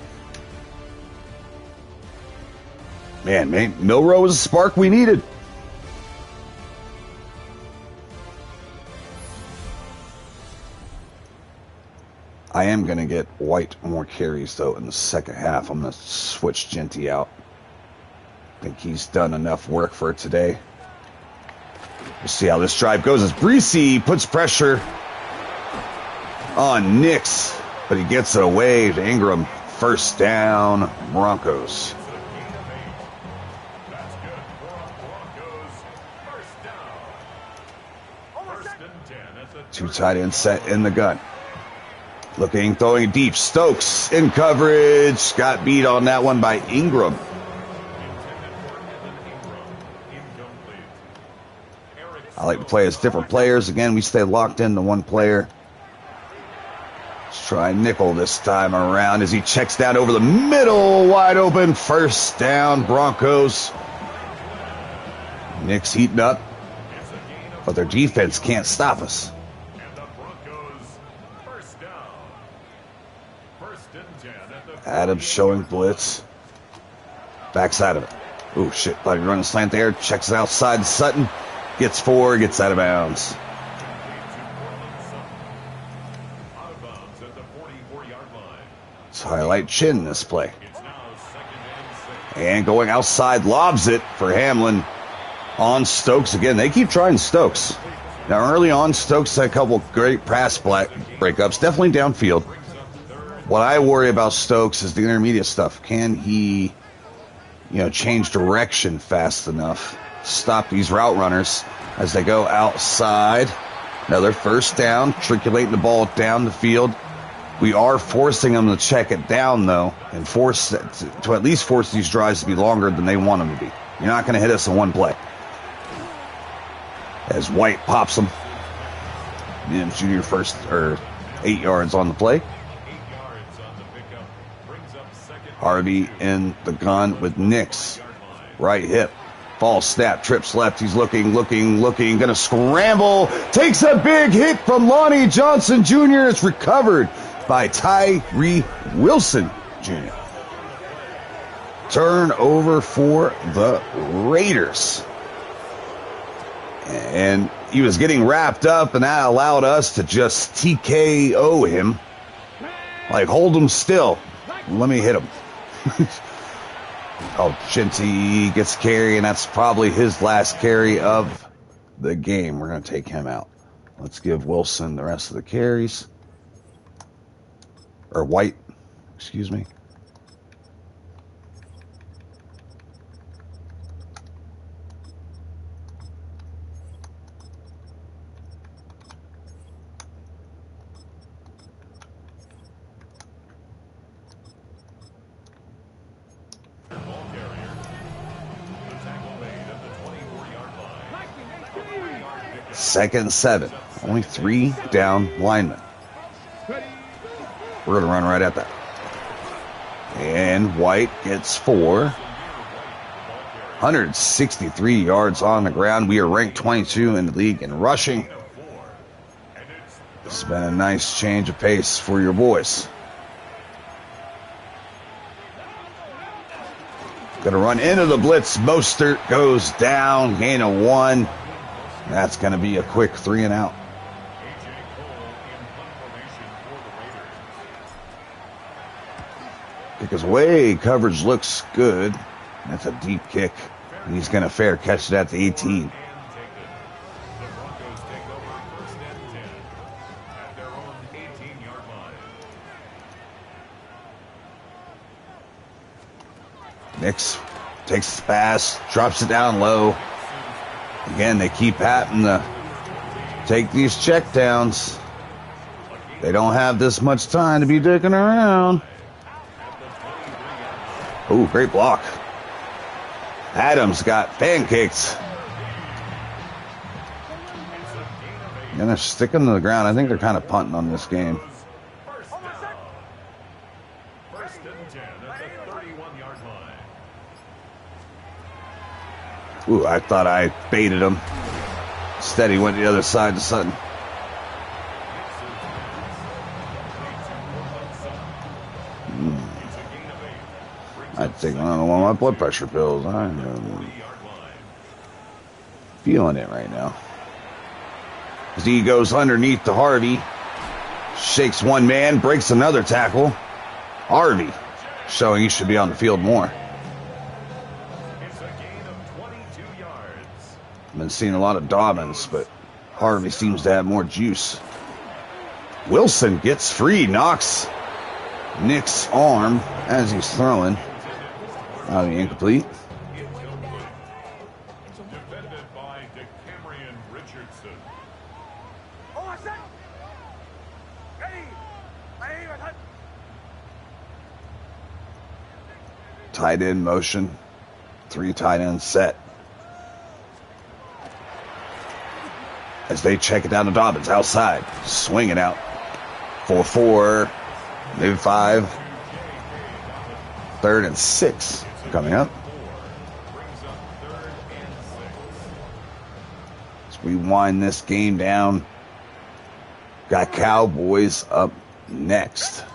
Man, Milroe was a spark we needed. I am going to get White more carries, though, in the second half. I'm going to switch Genty out. I think he's done enough work for today. We'll see how this drive goes as Breesy puts pressure on Nix, but he gets it away to Ingram. First down, Broncos. Two tight ends set in the gun. Looking, throwing deep. Stokes in coverage. Got beat on that one by Ingram. I like to play as different players. Again, we stay locked into one player. Let's try nickel this time around as he checks down over the middle. Wide open. First down, Broncos. Nick's heating up, but their defense can't stop us. Adams showing blitz. Backside of it. Oh, shit. Thought he'd run a slant there. Checks it outside to Sutton. Gets 4. Gets out of bounds. Let's highlight Chin this play. And going outside. Lobs it for Hamlin. On Stokes again. They keep trying Stokes. Now, early on, Stokes had a couple great pass breakups. Definitely downfield. What I worry about Stokes is the intermediate stuff. Can he, change direction fast enough? Stop these route runners as they go outside. Another first down, triangulating the ball down the field. We are forcing them to check it down, though, and to at least force these drives to be longer than they want them to be. You're not going to hit us in one play. As White pops them. Williams Jr. first, 8 yards on the play. Harvey in the gun with Nix. Right hip. False snap. Trips left. He's looking. Going to scramble. Takes a big hit from Lonnie Johnson Jr. It's recovered by Tyree Wilson Jr. Turnover for the Raiders. And he was getting wrapped up, and that allowed us to just TKO him. Like, hold him still. Let me hit him. Shinty gets carry, and that's probably his last carry of the game. We're going to take him out. Let's give Wilson the rest of the carries. Or White, excuse me. Second and 7. Only 3 down linemen. We're going to run right at that. And White gets 4. 163 yards on the ground. We are ranked 22 in the league in rushing. It's been a nice change of pace for your boys. Going to run into the blitz. Mostert goes down. Gain of 1. That's going to be a quick 3 and out. Kick is away. Coverage looks good. That's a deep kick. And he's going to fair catch it at the 18. Nix takes his pass, drops it down low. Again, they keep having to take these checkdowns. They don't have this much time to be dicking around. Ooh, great block. Adams got pancakes. And they're sticking to the ground. I think they're kind of punting on this game.
First and 10 at the 31-yard line.
Ooh, I thought I baited him. Instead, he went the other side to Sutton. I think I don't want my blood pressure pills. I'm feeling it right now. As he goes underneath to Harvey, shakes one man, breaks another tackle. Harvey showing he should be on the field more.
It's a gain of 22 yards.
I've been seeing a lot of Dobbins, but Harvey seems to have more juice. Wilson gets free, knocks Nick's arm as he's throwing. That'll be incomplete.
Defended by DeCamerion Richardson.
Tight end motion. 3 tight ends set. As they check it down to Dobbins outside. Swinging out. 4-4. Maybe 5. 3rd and 6 coming up. As we wind this game down. Got Cowboys up next.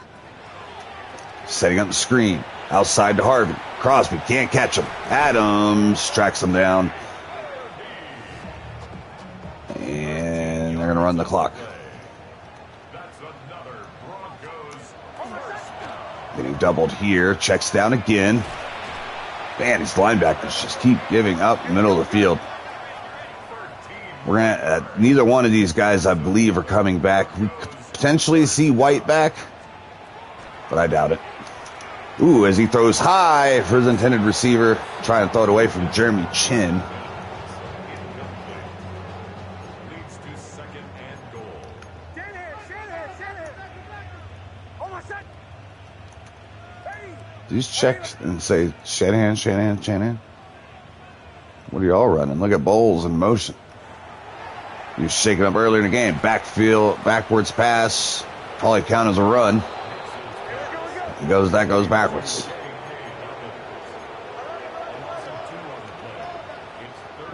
Setting up the screen. Outside to Harvey. Crosby can't catch him. Adams tracks him down. And they're going to run the clock. Getting doubled here. Checks down again. Man, these linebackers just keep giving up middle of the field. We're gonna, neither one of these guys, I believe, are coming back. We could potentially see White back, but I doubt it. Ooh, as he throws high for his intended receiver, trying to throw it away from Jeremy Chin.
Leads to second and goal.
These checks and say Shanahan. What are y'all running? Look at Bowles in motion. He was shaking up earlier in the game. Backfield, backwards pass. Probably count as a run. That goes backwards.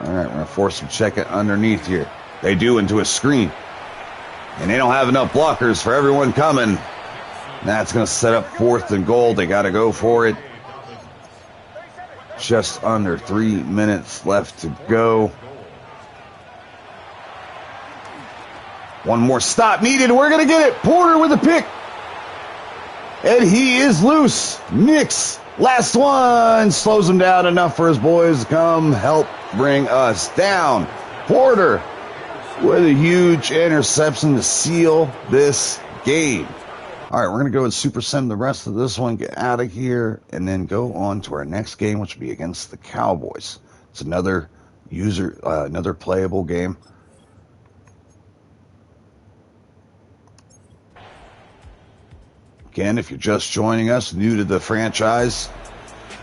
All right, we're going to force them to check it underneath here. They do into a screen. And they don't have enough blockers for everyone coming. That's going to set up 4th and goal. They got to go for it. Just under 3 minutes left to go. One more stop needed. We're going to get it. Porter with a pick. And he is loose. Nix, last one. Slows him down enough for his boys to come help bring us down. Porter with a huge interception to seal this game. All right, we're going to go and super sim the rest of this one, get out of here, and then go on to our next game, which will be against the Cowboys. It's another another playable game. Again, if you're just joining us, new to the franchise,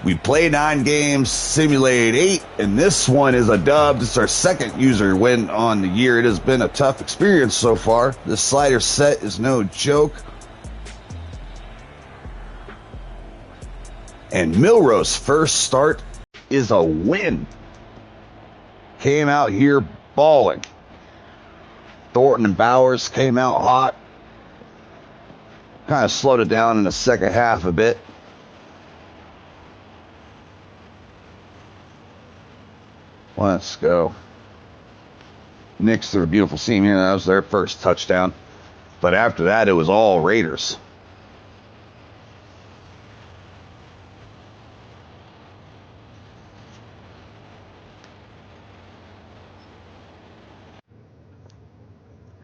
we play 9 games, simulated 8, and this one is a dub. This is our second user win on the year. It has been a tough experience so far. This slider set is no joke. And Milro's first start is a win. Came out here balling. Thornton and Bowers came out hot. Kind of slowed it down in the second half a bit. Let's go. Knicks threw a beautiful seam here. That was their first touchdown. But after that, it was all Raiders.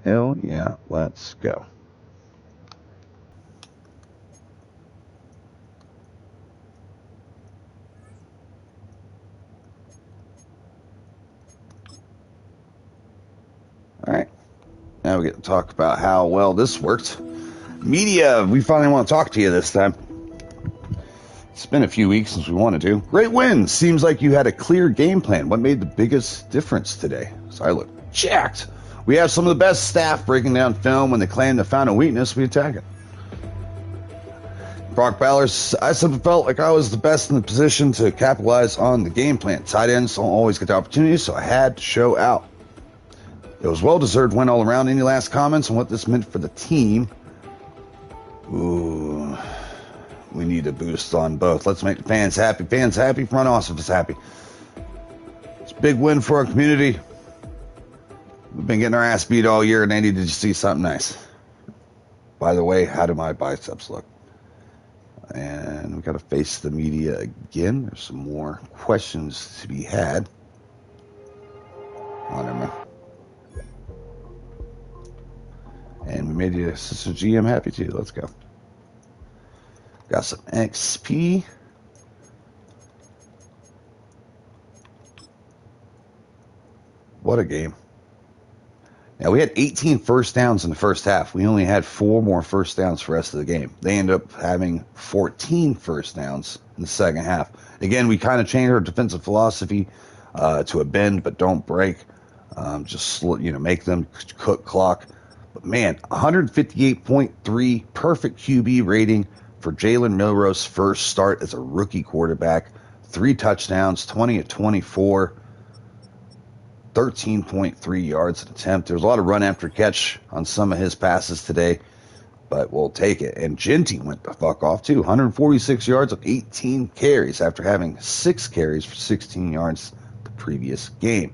Hell yeah, let's go. All right. Now we get to talk about how well this worked. Media, we finally want to talk to you this time. It's been a few weeks since we wanted to. Great win. Seems like you had a clear game plan. What made the biggest difference today? So I look jacked. We have some of the best staff breaking down film. When they claim they found a weakness, we attack it. Brock Bowers, I simply felt like I was the best in the position to capitalize on the game plan. Tight ends don't always get the opportunity, so I had to show out. It was well-deserved win all around. Any last comments on what this meant for the team? Ooh, we need a boost on both. Let's make the fans happy. Fans happy, front office happy. It's a big win for our community. We've been getting our ass beat all year, and Andy, did you see something nice? By the way, how do my biceps look? And we got to face the media again. There's some more questions to be had. Oh, never mind. And we made the assistant GM happy too. Let's go. Got some XP. What a game. Now, we had 18 first downs in the first half. We only had 4 more first downs for the rest of the game. They ended up having 14 first downs in the second half. Again, we kind of changed our defensive philosophy to a bend but don't break. Just make them cook clock. But man, 158.3 perfect QB rating for Jalen Milroe's first start as a rookie quarterback. 3 touchdowns, 20 of 24. 13.3 yards an attempt. There was a lot of run after catch on some of his passes today, but we'll take it. And Genty went the fuck off too. 146 yards of 18 carries after having 6 carries for 16 yards the previous game.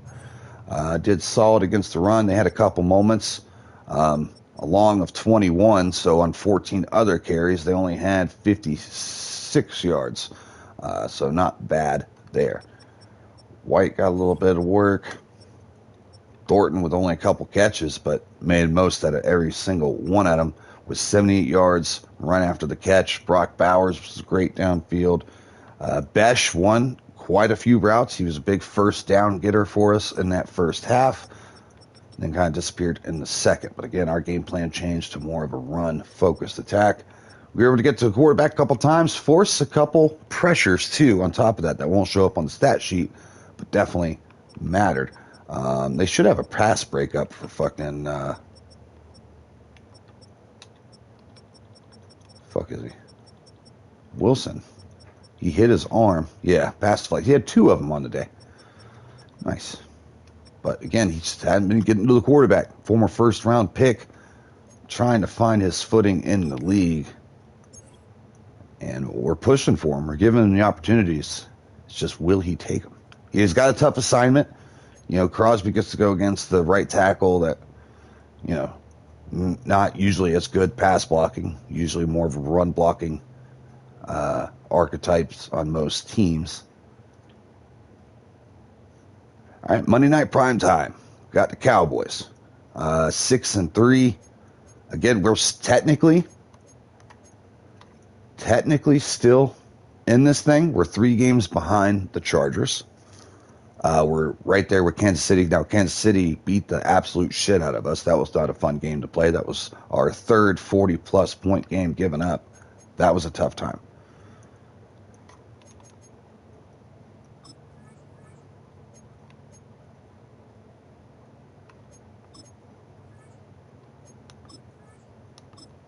Did solid against the run. They had a couple moments, a long of 21, so on 14 other carries, they only had 56 yards. So not bad there. White got a little bit of work. Thornton with only a couple catches, but made most out of every single one of them with 78 yards run after the catch. Brock Bowers was great downfield. Besh won quite a few routes. He was a big first down getter for us in that first half, then kind of disappeared in the second. But again, our game plan changed to more of a run-focused attack. We were able to get to the quarterback a couple times, force a couple pressures too on top of that. That won't show up on the stat sheet, but definitely mattered. They should have a pass breakup for fucking, fuck is he? Wilson. He hit his arm. Yeah, pass flight. He had 2 of them on the day. Nice. But again, he just hadn't been getting to the quarterback. Former first round pick, trying to find his footing in the league. And we're pushing for him. We're giving him the opportunities. It's just, will he take them? He's got a tough assignment. Crosby gets to go against the right tackle that, not usually as good pass blocking, usually more of a run blocking archetypes on most teams. All right, Monday night prime time. Got the Cowboys. 6-3. Again, we're technically still in this thing. We're 3 games behind the Chargers. We're right there with Kansas City. Now, Kansas City beat the absolute shit out of us. That was not a fun game to play. That was our third 40-plus point game given up. That was a tough time.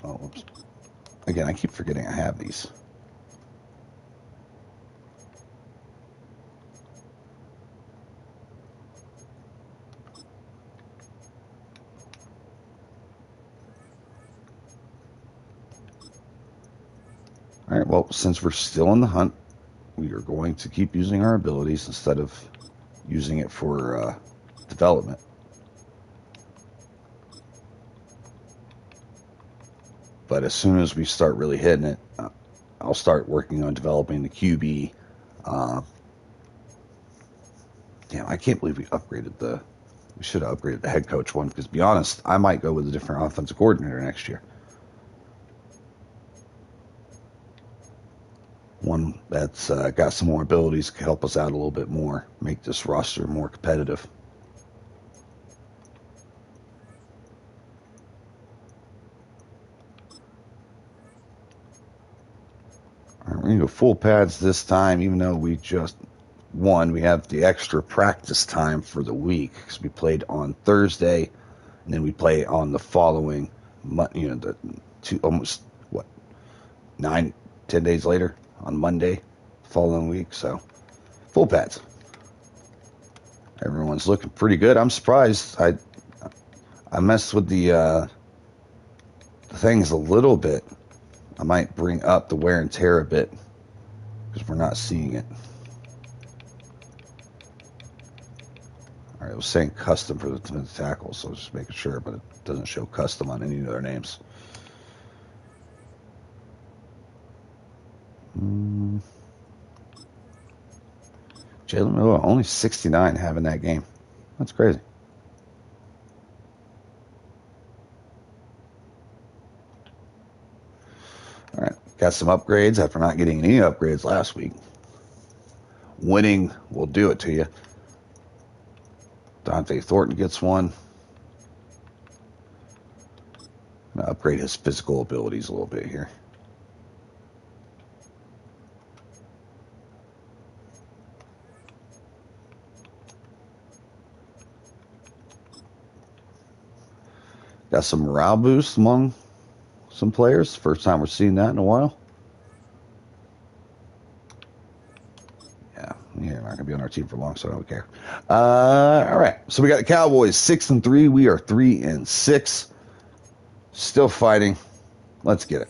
Oh, oops. Again, I keep forgetting I have these. All right, well, since we're still in the hunt, we are going to keep using our abilities instead of using it for development. But as soon as we start really hitting it, I'll start working on developing the QB. Damn, I can't believe we should have upgraded the head coach one, because to be honest, I might go with a different offensive coordinator next year. One that's got some more abilities to help us out a little bit more, make this roster more competitive. going to go full pads this time, even though we just won. We have the extra practice time for the week because we played on Thursday, and then we play on the following, the almost 9, 10 days later on Monday, following week. So full pads. Everyone's looking pretty good. I'm surprised. I messed with the things a little bit. I might bring up the wear and tear a bit because we're not seeing it. All right, it was saying custom for the tackles, so I was just making sure, but it doesn't show custom on any of their names. Jalen Miller, only 69 having that game. That's crazy. All right, got some upgrades after not getting any upgrades last week. Winning will do it to you. Dante Thornton gets one. I'm going to upgrade his physical abilities a little bit here. Got some morale boost among some players. First time we're seeing that in a while. Yeah, you're not going to be on our team for long, so I don't care. All right, so we got the Cowboys 6-3. We are 3-6. Still fighting. Let's get it.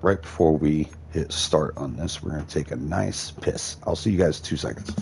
Right before we hit start on this, we're going to take a nice piss. I'll see you guys in 2 seconds.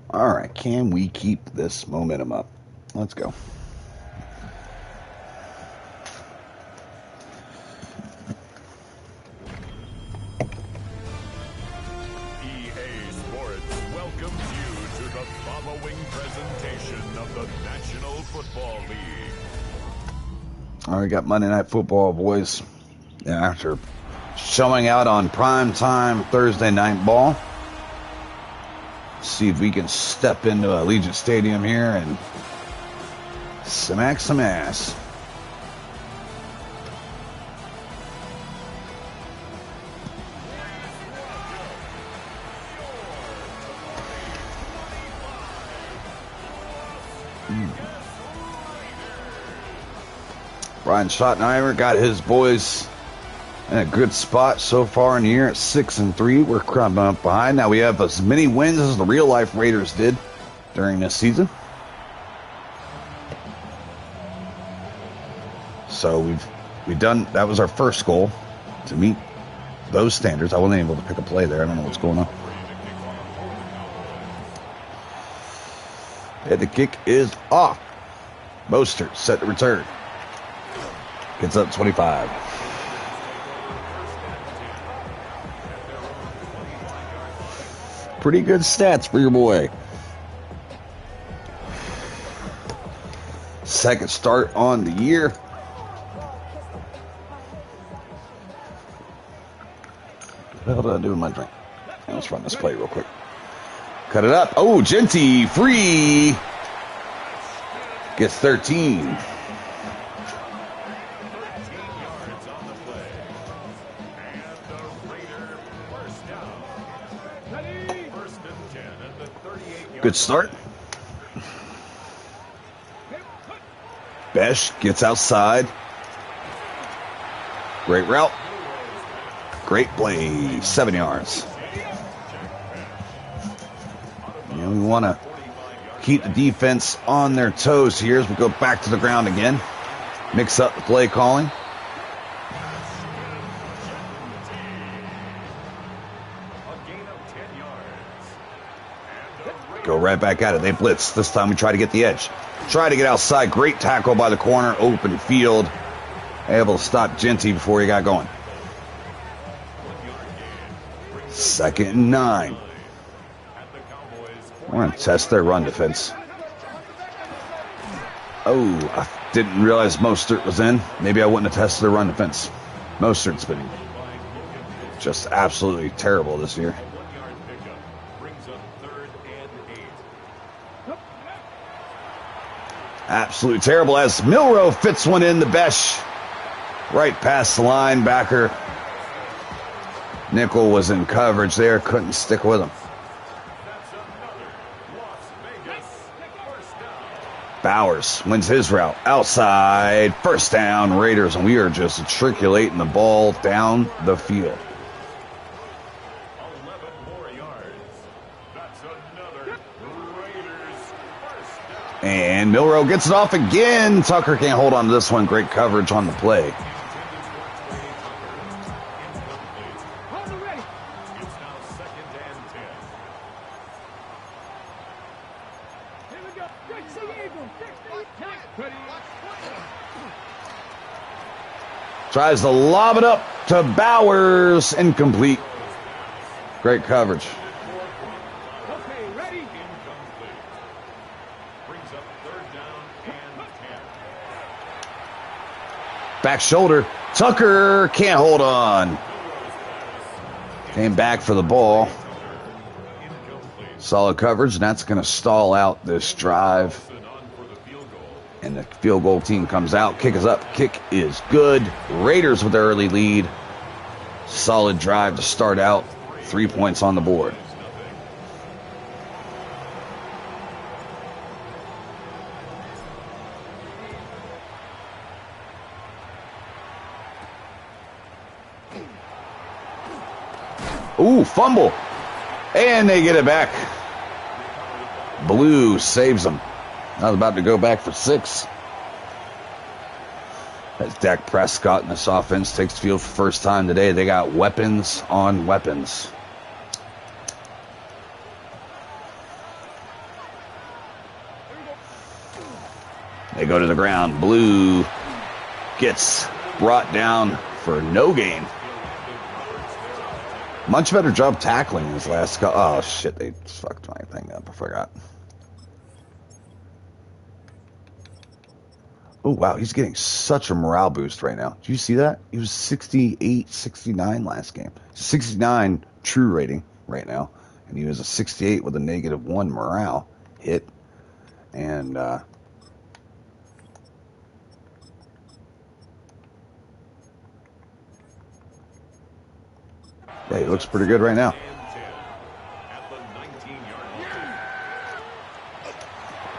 All right, can we keep this momentum up? Let's go.
EA Sports welcomes you to the following presentation of the National Football League.
All right, got Monday Night Football, boys. After showing out on primetime Thursday night ball. See if we can step into Allegiant Stadium here and smack some ass. Brian Schottenheimer got his boys in a good spot so far in the year at 6-3. We're crumbling up behind. Now we have as many wins as the real life Raiders did during this season. So we've done, that was our first goal, to meet those standards. I wasn't able to pick a play there. I don't know what's going on. And the kick is off. Mostert set to return. Gets up 25. Pretty good stats for your boy. Second start on the year. What the hell did I do with my drink? Let's run this play real quick. Cut it up. Oh, Genty free. Gets 13.
13 yards on the play. And the Raider first down. First and 10 at the 38-yard.
Good start. Besh gets outside. Great route. Great play. 7 yards. And we want to keep the defense on their toes here as we go back to the ground again. Mix up the play calling. Go right back at it. They blitz. This time we try to get the edge. Try to get outside. Great tackle by the corner. Open field. Able to stop Genty before he got going. 2nd and 9. We're going to test their run defense. Oh, I didn't realize Mostert was in. Maybe I wouldn't have tested their run defense. Mostert's been just absolutely terrible this year. Absolutely terrible as Milrow fits one in the Besh. Right past the linebacker. Nickel was in coverage there. Couldn't stick with him. Bowers wins his route. Outside. First down, Raiders. And we are just matriculating the ball down the field.
11 more yards. That's another Raiders first down.
And Milrow gets it off again. Tucker can't hold on to this one. Great coverage on the play.
Hold it ready.
It's now 2nd and 10.
Here we go. Good see Eagle. 60. Ready.
Tries to lob it up to Bowers. Incomplete. Great coverage.
Okay, ready.
Incomplete. Brings up 3rd down and 10.
Back shoulder. Tucker can't hold on. Came back for the ball. Solid coverage, and that's going to stall out this drive. And the field goal team comes out. Kick is up. Kick is good. Raiders with their early lead. Solid drive to start out. 3 points on the board. Ooh, fumble. And they get it back. Blue saves them. I was about to go back for 6. As Dak Prescott in this offense takes the field for the first time today. They got weapons on weapons. They go to the ground. Blue gets brought down for no gain. Much better job tackling this last go. Oh, shit. They fucked my thing up. I forgot. Oh, wow. He's getting such a morale boost right now. Did you see that? He was 68, 69 last game. 69 true rating right now. And he was a 68 with a -1 morale hit. And, yeah, he looks pretty good right now.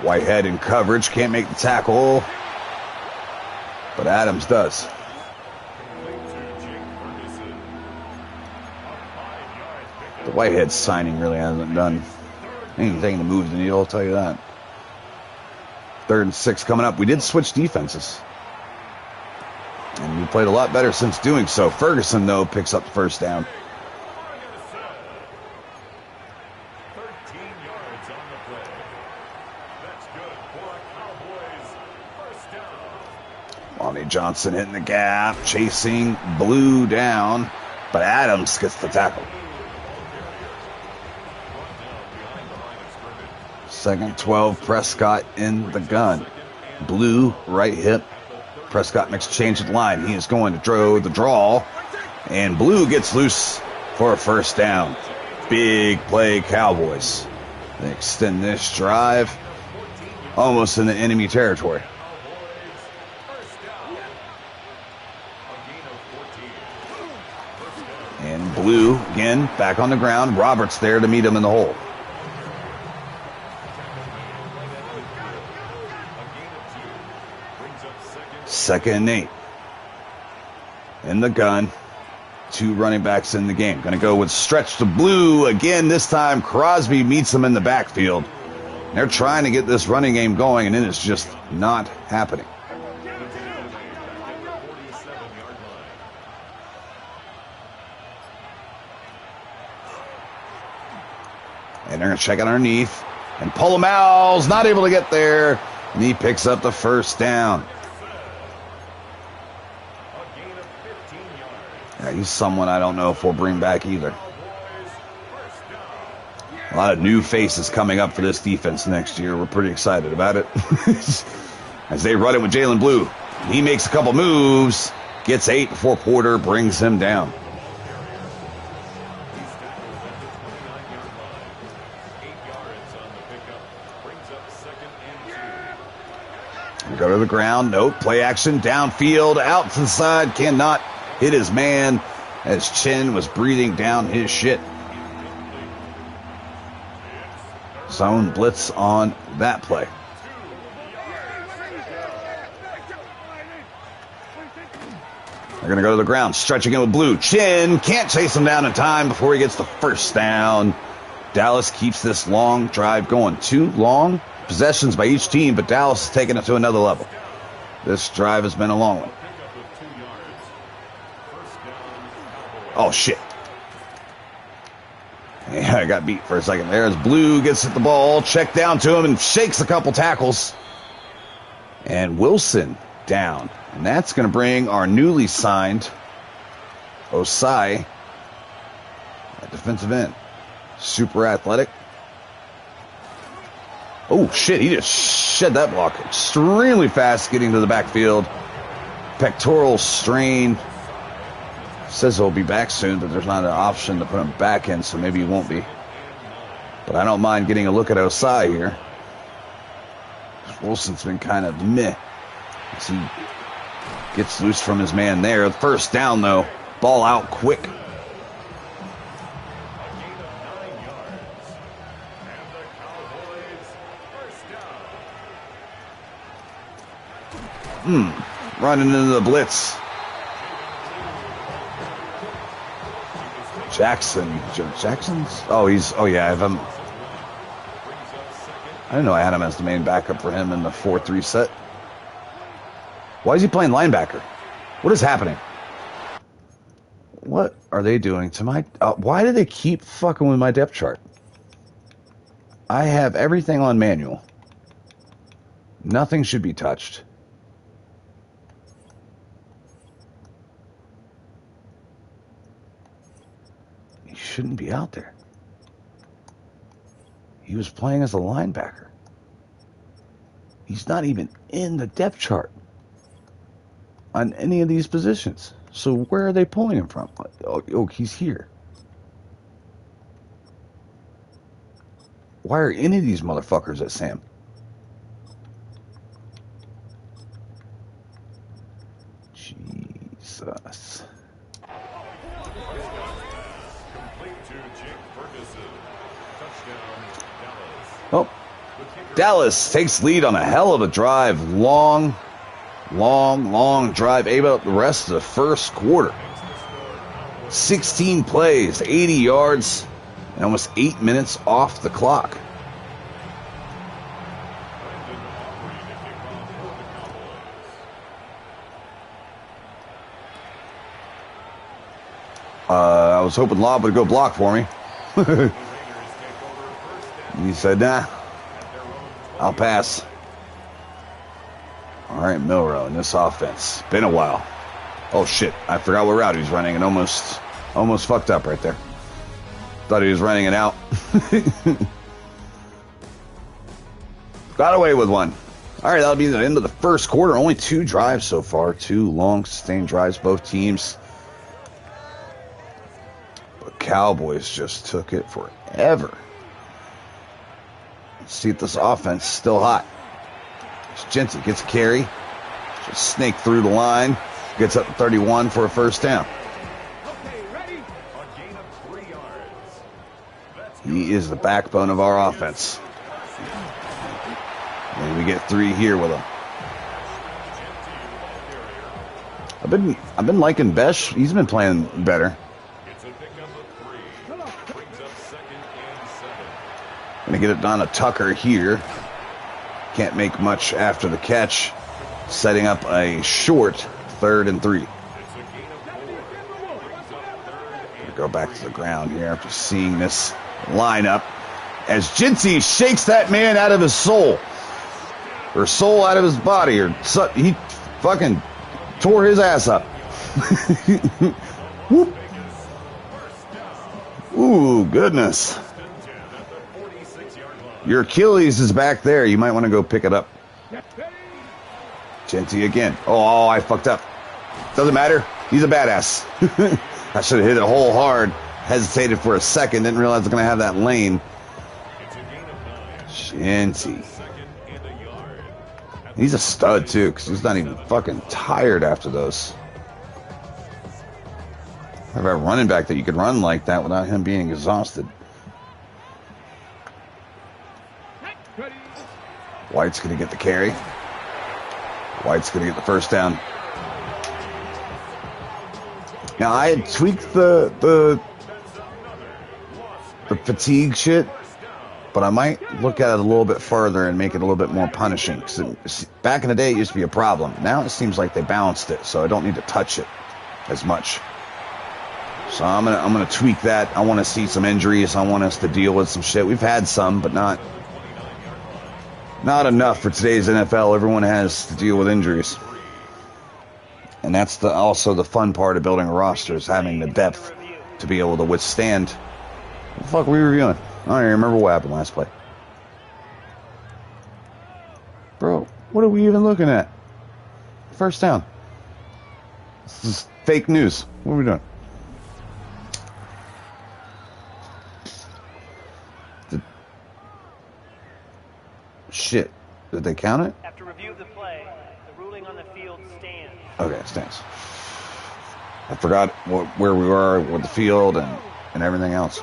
Whitehead in coverage. Can't make the tackle. But Adams does. The Whitehead signing really hasn't done anything to move the needle, I'll tell you that. 3rd and 6 coming up. We did switch defenses. And we played a lot better since doing so. Ferguson, though, picks up the first down.
13 yards on the play. That's good for a Cowboys first down.
Lonnie Johnson hitting the gap, chasing Blue down, but Adams gets the tackle. 2nd 12, Prescott in the gun. Blue, right hip. Prescott makes a change of line. He is going to throw the draw. And Blue gets loose for a first down. Big play, Cowboys. They extend this drive almost in the enemy territory. And Blue, again, back on the ground. Roberts there to meet him in the hole. Second and 8. In the gun. 2 running backs in the game. Going to go with stretch to Blue. Again, this time Crosby meets him in the backfield. They're trying to get this running game going, and it is just not happening. And they're going to check it underneath. And Polomal's not able to get there. And he picks up the first down. Yeah, he's someone I don't know if we'll bring back either. A lot of new faces coming up for this defense next year. We're pretty excited about it. As they run it with Jalen Blue. He makes a couple moves. Gets 8 before Porter brings him down. Go to the ground. Nope. Play action. Downfield. Out to the side. Cannot hit his man as Chin was breathing down his shit. Zone blitz on that play. They're going to go to the ground. Stretching in with Blue. Chin can't chase him down in time before he gets the first down. Dallas keeps this long drive going. 2 long possessions by each team, but Dallas is taking it to another level. This drive has been a long one. Oh, shit. Yeah, I got beat for a second there as Blue gets at the ball, checked down to him, and shakes a couple tackles. And Wilson down. And that's going to bring our newly signed Osai at defensive end. Super athletic. Oh, shit, he just shed that block. Extremely fast getting to the backfield. Pectoral strain. Says he'll be back soon, but there's not an option to put him back in, so maybe he won't be. But I don't mind getting a look at Osai here. Wilson's been kind of meh as he gets loose from his man there. First down, though. Ball out quick. Running into the blitz. Jackson's? Oh, yeah, I didn't know I had him as the main backup for him in the 4-3 set. Why is he playing linebacker? What is happening? What are they doing to my... why do they keep fucking with my depth chart? I have everything on manual. Nothing should be touched. He shouldn't be out there. He was playing as a linebacker. He's not even in the depth chart on any of these positions. So where are they pulling him from? Oh, he's here. Why are any of these motherfuckers at Sam? Jesus. Oh, Dallas takes lead on a hell of a drive. Long drive. About the rest of the first quarter. 16 plays, 80 yards, and almost 8 minutes off the clock. I was hoping Lobb would go block for me. He said, nah, I'll pass. All right, Milrow in this offense. Been a while. Oh, shit. I forgot what route he was running and almost fucked up right there. Thought he was running it out. Got away with one. All right, that'll be the end of the first quarter. Only 2 drives so far. 2 long, sustained drives, both teams. But Cowboys just took it forever. Let's see if this offense is still hot. Jensen gets a carry. Just snake through the line. Gets up to 31 for a first down. He is the backbone of our offense. And we get 3 here with him. I've been liking Besh. He's been playing better. Gonna get it down to Tucker here. Can't make much after the catch. Setting up a short 3rd and 3. Go back to the ground here after seeing this lineup as Jincy shakes that man out of his soul. Or soul out of his body. Or he fucking tore his ass up. Whoop. Ooh, goodness. Your Achilles is back there. You might want to go pick it up. Jincy again. Oh, I fucked up. Doesn't matter. He's a badass. I should have hit it whole hard. Hesitated for a second. Didn't realize I was going to have that lane. Jincy. He's a stud, too, because he's not even fucking tired after those. I've got a running back that you could run like that without him being exhausted. White's going to get the carry. White's going to get the first down. Now, I had tweaked the fatigue shit, but I might look at it a little bit further and make it a little bit more punishing. 'Cause back in the day, it used to be a problem. Now it seems like they balanced it, so I don't need to touch it as much. So I'm gonna tweak that. I want to see some injuries. I want us to deal with some shit. We've had some, but not enough for today's NFL. Everyone has to deal with injuries. And that's also the fun part of building a roster, is having the depth to be able to withstand. What the fuck are we reviewing? I don't even remember what happened last play. Bro, what are we even looking at? First down. This is fake news. What are we doing? Shit. Did they count it?
After review of the play, the ruling on the field stands.
Okay, it stands. I forgot where we were with the field and everything else.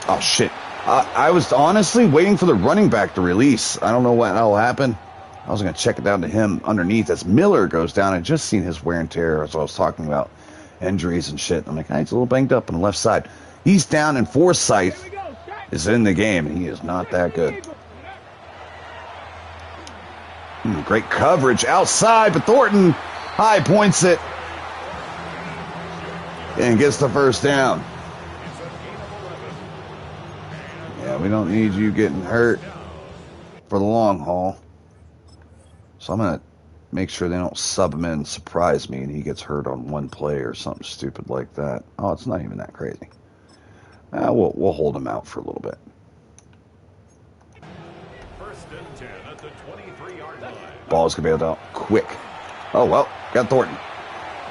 Oh, shit. I was honestly waiting for the running back to release. I don't know what will happen. I was going to check it down to him underneath as Miller goes down. I just seen his wear and tear as I was talking about injuries and shit. I'm like, he's a little banged up on the left side. He's down, and Forsyth is in the game. He is not that good. Great coverage outside, but Thornton high points it and gets the first down. Yeah, we don't need you getting hurt for the long haul. So I'm going to make sure they don't sub him in and surprise me and he gets hurt on one play or something stupid like that. Oh, it's not even that crazy. We'll hold him out for a little bit.
First and 10 at the 23-yard line.
Ball's going to be out quick. Oh, well, got Thornton.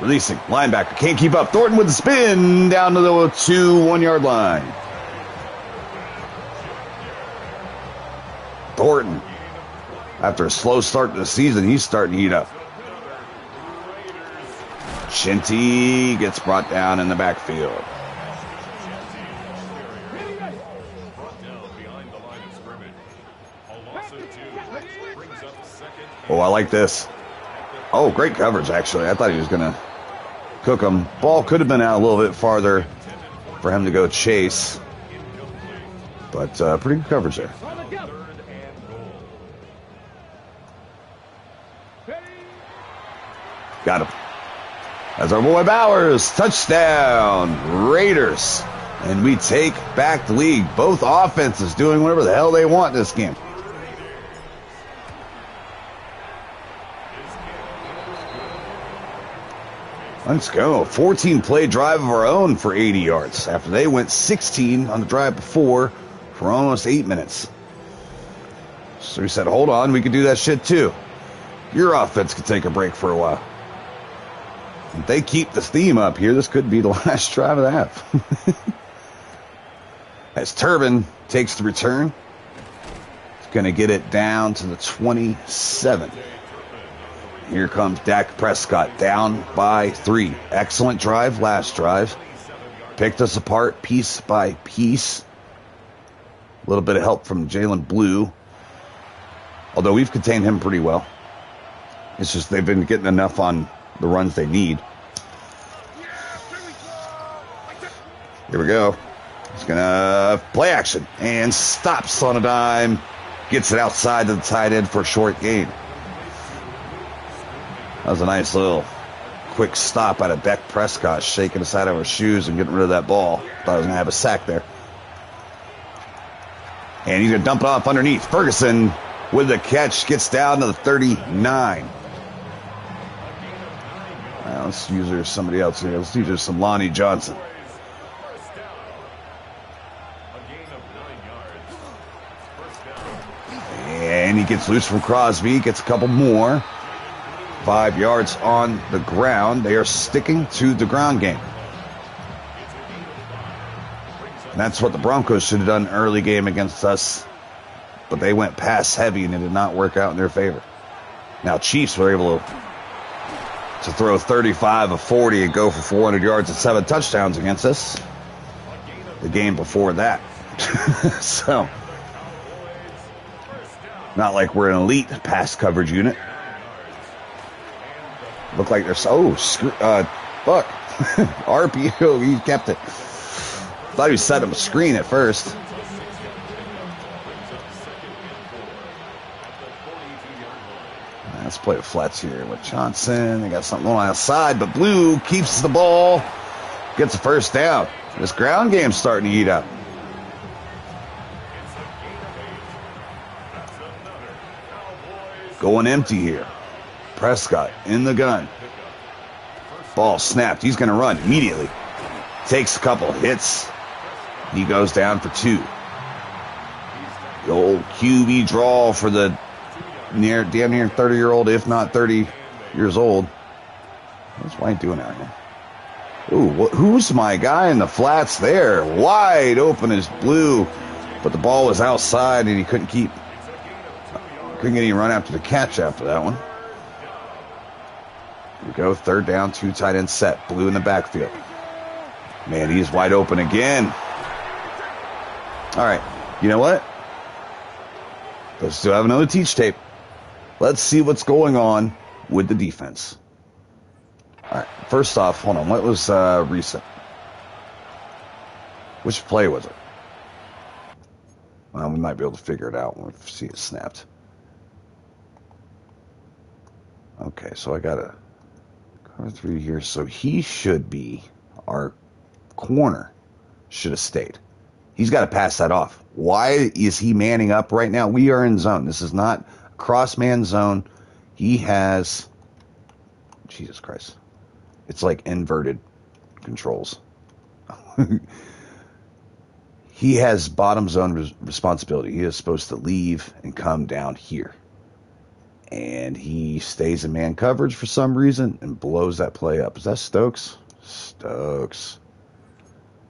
Releasing. Linebacker can't keep up. Thornton with the spin down to the 1-yard line. Thornton, after a slow start to the season, he's starting to heat up. Shinty gets brought down in the backfield. Oh, I like this. Oh, great coverage, actually. I thought he was going to cook him. Ball could have been out a little bit farther for him to go chase. But pretty good coverage there. Got him. That's our boy Bowers. Touchdown, Raiders. And we take back the lead. Both offenses doing whatever the hell they want in this game. Let's go. 14-play drive of our own for 80 yards. After they went 16 on the drive before for almost 8 minutes. So he said, hold on, we could do that shit too. Your offense could take a break for a while. If they keep the theme up here, this could be the last drive of the half. As Turbin takes the return, he's going to get it down to the 27. Here comes Dak Prescott, down by 3. Excellent drive last drive. Picked us apart piece by piece. A little bit of help from Jalen Blue, although we've contained him pretty well. It's just they've been getting enough on the runs they need. Here we go. He's going to play action and stops on a dime. Gets it outside to the tight end for a short gain. That was a nice little quick stop out of Dak Prescott, shaking us out of our shoes and getting rid of that ball. Thought I was going to have a sack there. And he's going to dump it off underneath. Ferguson with the catch gets down to the 39. Now, let's use somebody else here. Let's use some Lonnie Johnson. And he gets loose from Crosby, gets a couple more. 5 yards on the ground. They are sticking to the ground game. And that's what the Broncos should have done early game against us. But they went pass heavy and it did not work out in their favor. Now Chiefs were able to throw 35 of 40 and go for 400 yards and 7 touchdowns against us. The game before that. So, not like we're an elite pass coverage unit. Look like they're fuck. RPO, he kept it. Thought he set him a screen at first. Let's play the flats here with Johnson. They got something on outside, but Blue keeps the ball, gets a first down. This ground game's starting to eat up. Going empty here. Prescott in the gun. Ball snapped. He's going to run immediately. Takes a couple hits. He goes down for 2. The old QB draw for the damn near 30-year-old, if not 30 years old. What's White doing out here? Ooh, who's my guy in the flats there? Wide open is Blue, but the ball was outside and he couldn't get any run after the catch after that one. Here we go, 3rd down, 2 tight end set. Blue in the backfield. Man, he's wide open again. All right, you know what? Let's still have another teach tape. Let's see what's going on with the defense. All right, first off, hold on. What was recent? Which play was it? Well, we might be able to figure it out when we see it snapped. Okay, so I got a cover 3 here. So he should be, our corner should have stayed. He's got to pass that off. Why is he manning up right now? We are in zone. This is not a cross-man zone. He has, Jesus Christ. It's like inverted controls. He has bottom zone responsibility. He is supposed to leave and come down here. And he stays in man coverage for some reason and blows that play up. Is that Stokes? Stokes.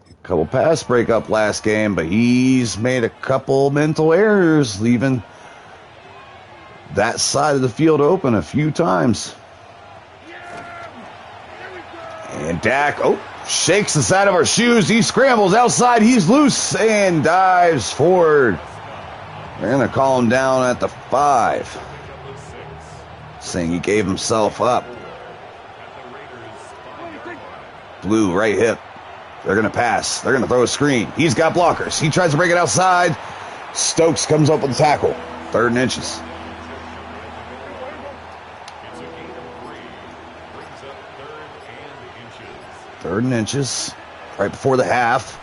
A couple pass breakup last game, but he's made a couple mental errors, leaving that side of the field open a few times. And Dak, shakes the side of our shoes. He scrambles outside. He's loose and dives forward. They're going to call him down at the 5. Saying he gave himself up. Blue, right hip. They're going to pass. They're going to throw a screen. He's got blockers. He tries to break it outside. Stokes comes up with a tackle. 3rd and inches. Third and inches. Right before the half.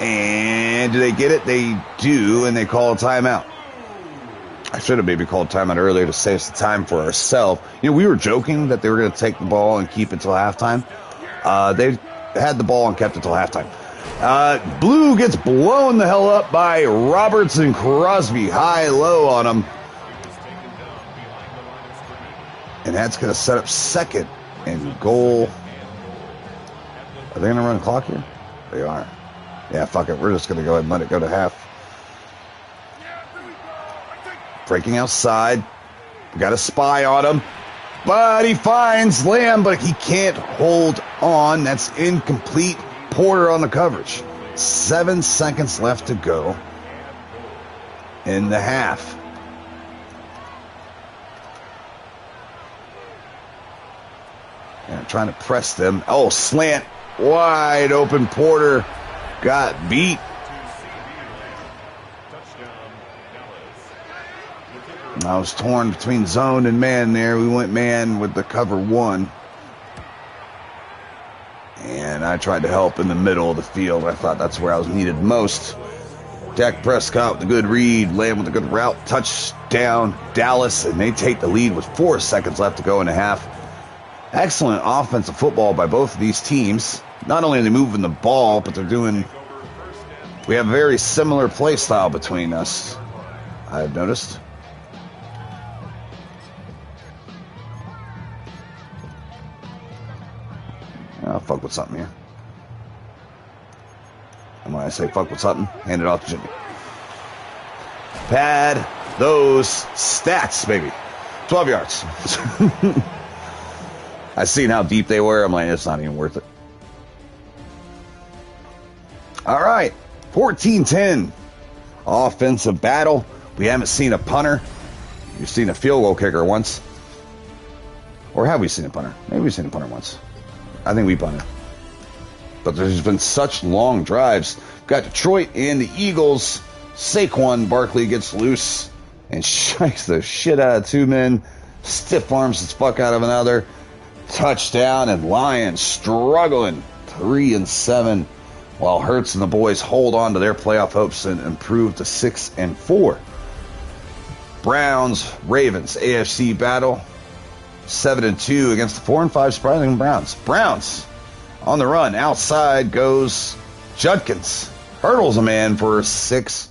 And do they get it? They do, and they call a timeout. I should have maybe called timeout earlier to save some time for ourselves. You know, we were joking that they were going to take the ball and keep it till halftime. They had the ball and kept it till halftime. Blue gets blown the hell up by Roberts and Crosby. High-low on him. And that's going to set up second and goal. Are they going to run the clock here? They are. Yeah, fuck it. We're just going to go ahead and let it go to half. Breaking outside. We got a spy on him. But he finds Lamb, but he can't hold on. That's incomplete. Porter on the coverage. 7 seconds left to go in the half. And I'm trying to press them. Oh, slant. Wide open. Porter got beat. I was torn between zone and man there. We went man with the cover one. And I tried to help in the middle of the field. I thought that's where I was needed most. Dak Prescott with a good read. Lamb with a good route. Touchdown, Dallas. And they take the lead with 4 seconds left to go in the half. Excellent offensive football by both of these teams. Not only are they moving the ball, but they're doing... We have a very similar play style between us, I've noticed. I'll fuck with something here. And when I say fuck with something, hand it off to Jimmy. Pad those stats, baby. 12 yards. I seen how deep they were. I'm like, it's not even worth it. All right. 14-10. Offensive battle. We haven't seen a punter. We've seen a field goal kicker once. Or have we seen a punter? Maybe we've seen a punter once. I think we punted. But there's been such long drives. We've got Detroit and the Eagles. Saquon Barkley gets loose and strikes the shit out of two men. Stiff arms the fuck out of another. Touchdown, and Lions struggling 3-7, while Hurts and the boys hold on to their playoff hopes and improve to 6-4. Browns, Ravens, AFC battle. 7-2 against the 4-5 surprising Browns. Browns on the run. Outside goes Judkins. Hurdles a man for 6,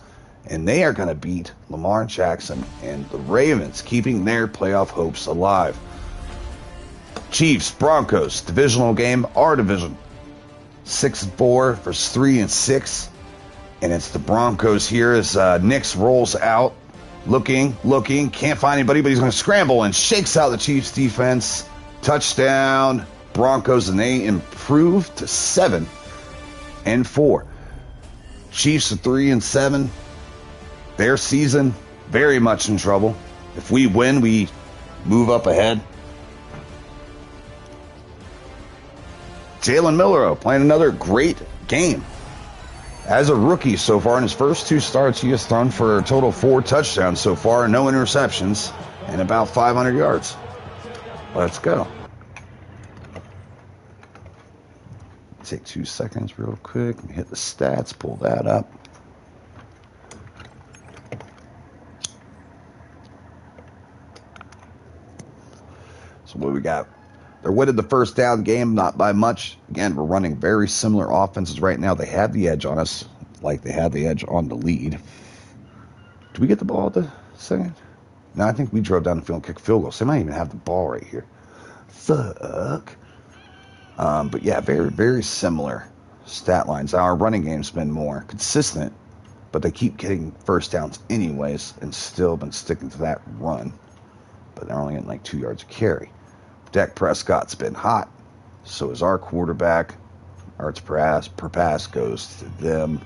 and they are going to beat Lamar Jackson and the Ravens, keeping their playoff hopes alive. Chiefs, Broncos, divisional game, our division. 6-4 versus 3-6, and it's the Broncos here as Nix rolls out. Looking, can't find anybody, but he's going to scramble and shakes out the Chiefs defense. Touchdown, Broncos, and they improve to 7-4. Chiefs are 3-7. Their season very much in trouble. If we win, we move up ahead. Jalen Milroe playing another great game. As a rookie so far in his first 2 starts, he has thrown for a total of 4 touchdowns so far, no interceptions, and about 500 yards. Let's go. Take 2 seconds real quick and hit the stats, pull that up. So what we got? They're winning the first down game, not by much. Again, we're running very similar offenses right now. They have the edge on us, like they had the edge on the lead. Did we get the ball at the second? No, I think we drove down the field and kicked field goals. They might even have the ball right here. Fuck. But yeah, very, very similar stat lines. Our running game's been more consistent, but they keep getting first downs anyways and still been sticking to that run. But they're only getting like 2 yards a carry. Dak Prescott's been hot. So is our quarterback. Yards per pass goes to them.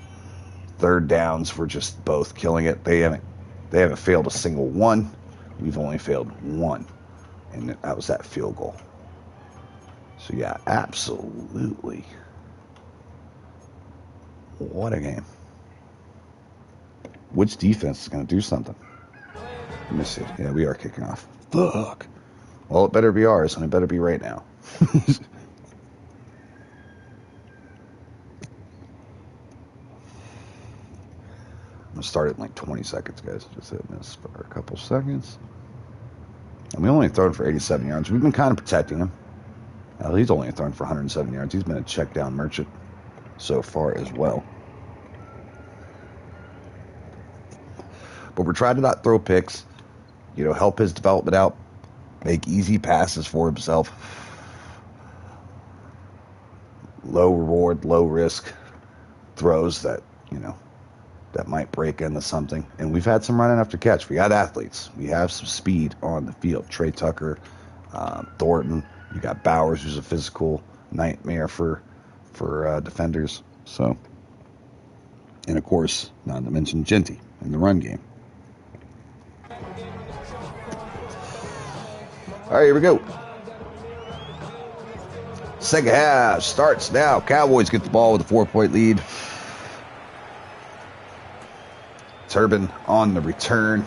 Third downs, we're just both killing it. They haven't failed a single one. We've only failed one. And that was that field goal. So yeah, absolutely. What a game. Which defense is going to do something? Let me see. Yeah, we are kicking off. Fuck. Well, it better be ours, and it better be right now. I'm going to start it in like 20 seconds, guys. Just hitting this for a couple seconds. And we only thrown for 87 yards. We've been kind of protecting him. He's only thrown for 107 yards. He's been a check down merchant. so far as well. But we're trying to not throw picks, help his development out, make easy passes for himself. Low reward, low risk throws that, that might break into something. And we've had some running after catch. We got athletes. We have some speed on the field. Trey Tucker, Thornton. You got Bowers, who's a physical nightmare for defenders. So, and of course, not to mention Genty in the run game. All right, here we go. Second half starts now. Cowboys get the ball with a 4-point lead. Turbin on the return.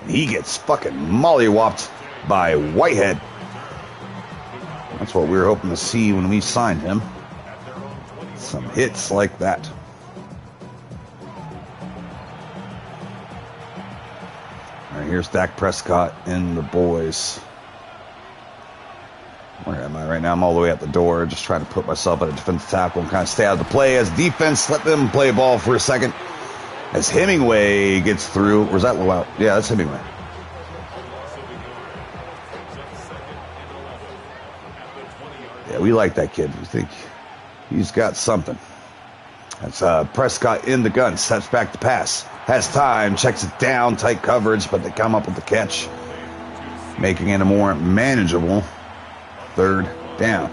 He gets fucking mollywopped by Whitehead. That's what we were hoping to see when we signed him. Some hits like that. All right, here's Dak Prescott and the boys. Where am I right now? I'm all the way at the door, just trying to put myself at a defensive tackle and kind of stay out of the play as defense let them play ball for a second. As Hemingway gets through. Or is that Lowell? Yeah, that's Hemingway. Yeah, we like that kid. We think he's got something. That's Prescott in the gun. Steps back to pass. Has time. Checks it down. Tight coverage, but they come up with the catch. Making it a more manageable 3rd down.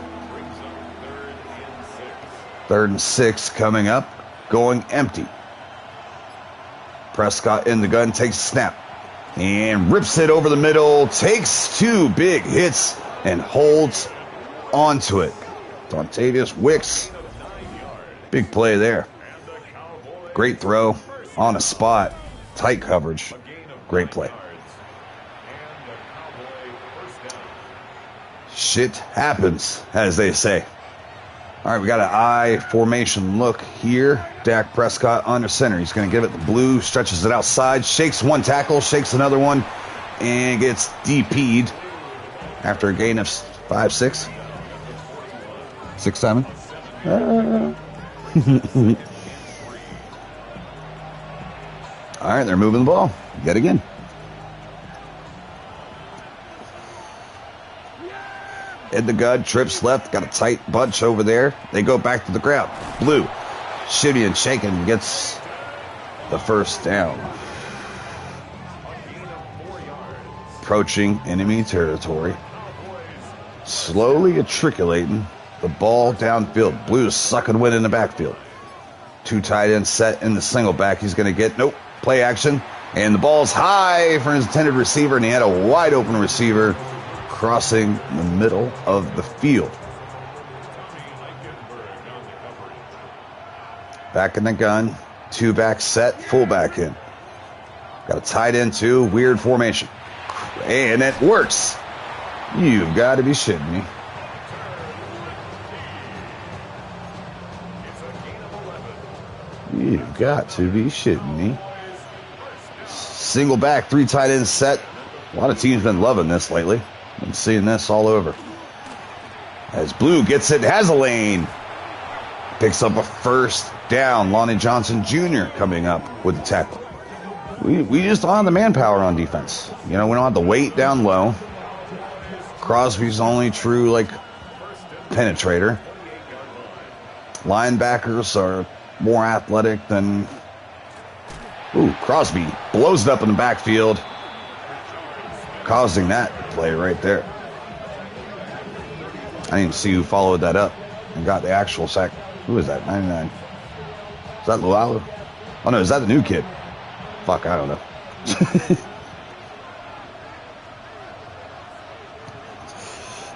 3rd and 6 coming up. Going empty. Prescott in the gun, takes a snap and rips it over the middle, takes 2 big hits and holds onto it. Dontavius Wicks, big play there. Great throw on a spot, tight coverage, great play. Shit happens, as they say. All right, we got an I formation look here. Dak Prescott under center. He's going to give it the blue, stretches it outside, shakes one tackle, shakes another one, and gets DP'd after a gain of 5, 6. 6, 7. All right, they're moving the ball yet again. In the gun, trips left, got a tight bunch over there. They go back to the ground. Blue, shimmy and shaking, gets the 1st down. Approaching enemy territory. Slowly matriculating the ball downfield. Blue sucking wind in the backfield. 2 tight ends set in the single back. He's going to get, play action. And the ball's high for his intended receiver, and he had a wide open receiver crossing the middle of the field. Back in the gun, 2 back set, fullback in. Got a tight end too, weird formation. And it works. You've got to be shitting me. You've got to be shitting me. Single back, 3 tight ends set. A lot of teams been loving this lately. I'm seeing this all over. As Blue gets it, has a lane. Picks up a 1st down. Lonnie Johnson Jr. coming up with the tackle. We just don't have the manpower on defense. We don't have the weight down low. Crosby's only true, penetrator. Linebackers are more athletic than... Ooh, Crosby blows it up in the backfield, causing that play right there. I didn't see who followed that up and got the actual sack. Who is that? 99. Is that Lualu? Oh, no, is that the new kid? Fuck, I don't know.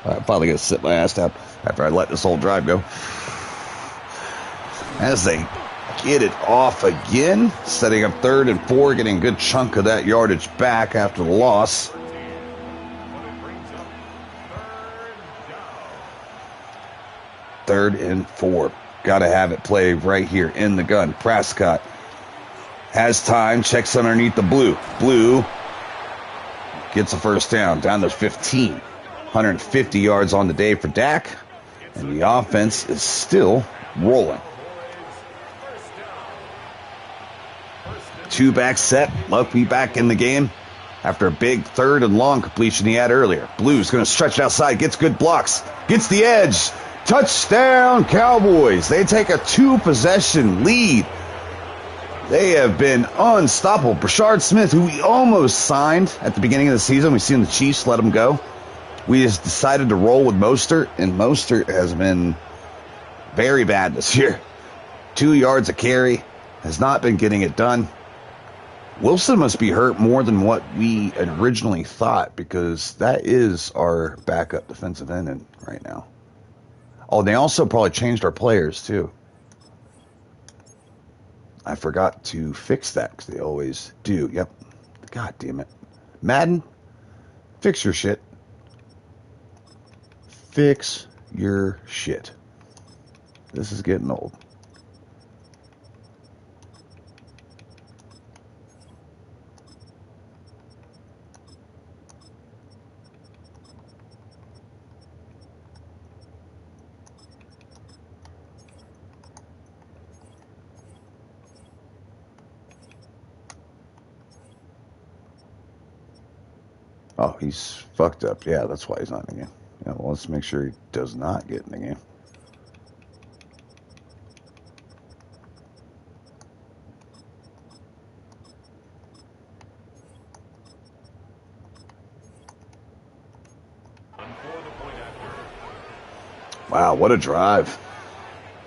I'm finally going to sit my ass down after I let this whole drive go. As they get it off again, setting up 3rd and 4, getting a good chunk of that yardage back after the loss. Third and 4. Got to have it play right here in the gun. Prescott has time, checks underneath the Blue. Blue gets a 1st down to 15. 150 yards on the day for Dak. And the offense is still rolling. 2-back set. Lucky back in the game after a big third and long completion he had earlier. Blue's going to stretch it outside. Gets good blocks. Gets the edge. Touchdown, Cowboys. They take a 2-possession lead. They have been unstoppable. Brashard Smith, who we almost signed at the beginning of the season. We've seen the Chiefs let him go. We just decided to roll with Mostert, and Mostert has been very bad this year. 2 yards a carry. Has not been getting it done. Wilson must be hurt more than what we originally thought, because that is our backup defensive end right now. Oh, they also probably changed our players, too. I forgot to fix that, because they always do. Yep. God damn it. Madden, fix your shit. Fix your shit. This is getting old. Oh, he's fucked up. Yeah, that's why he's not in the game. Yeah, well, let's make sure he does not get in the game. Wow, what a drive.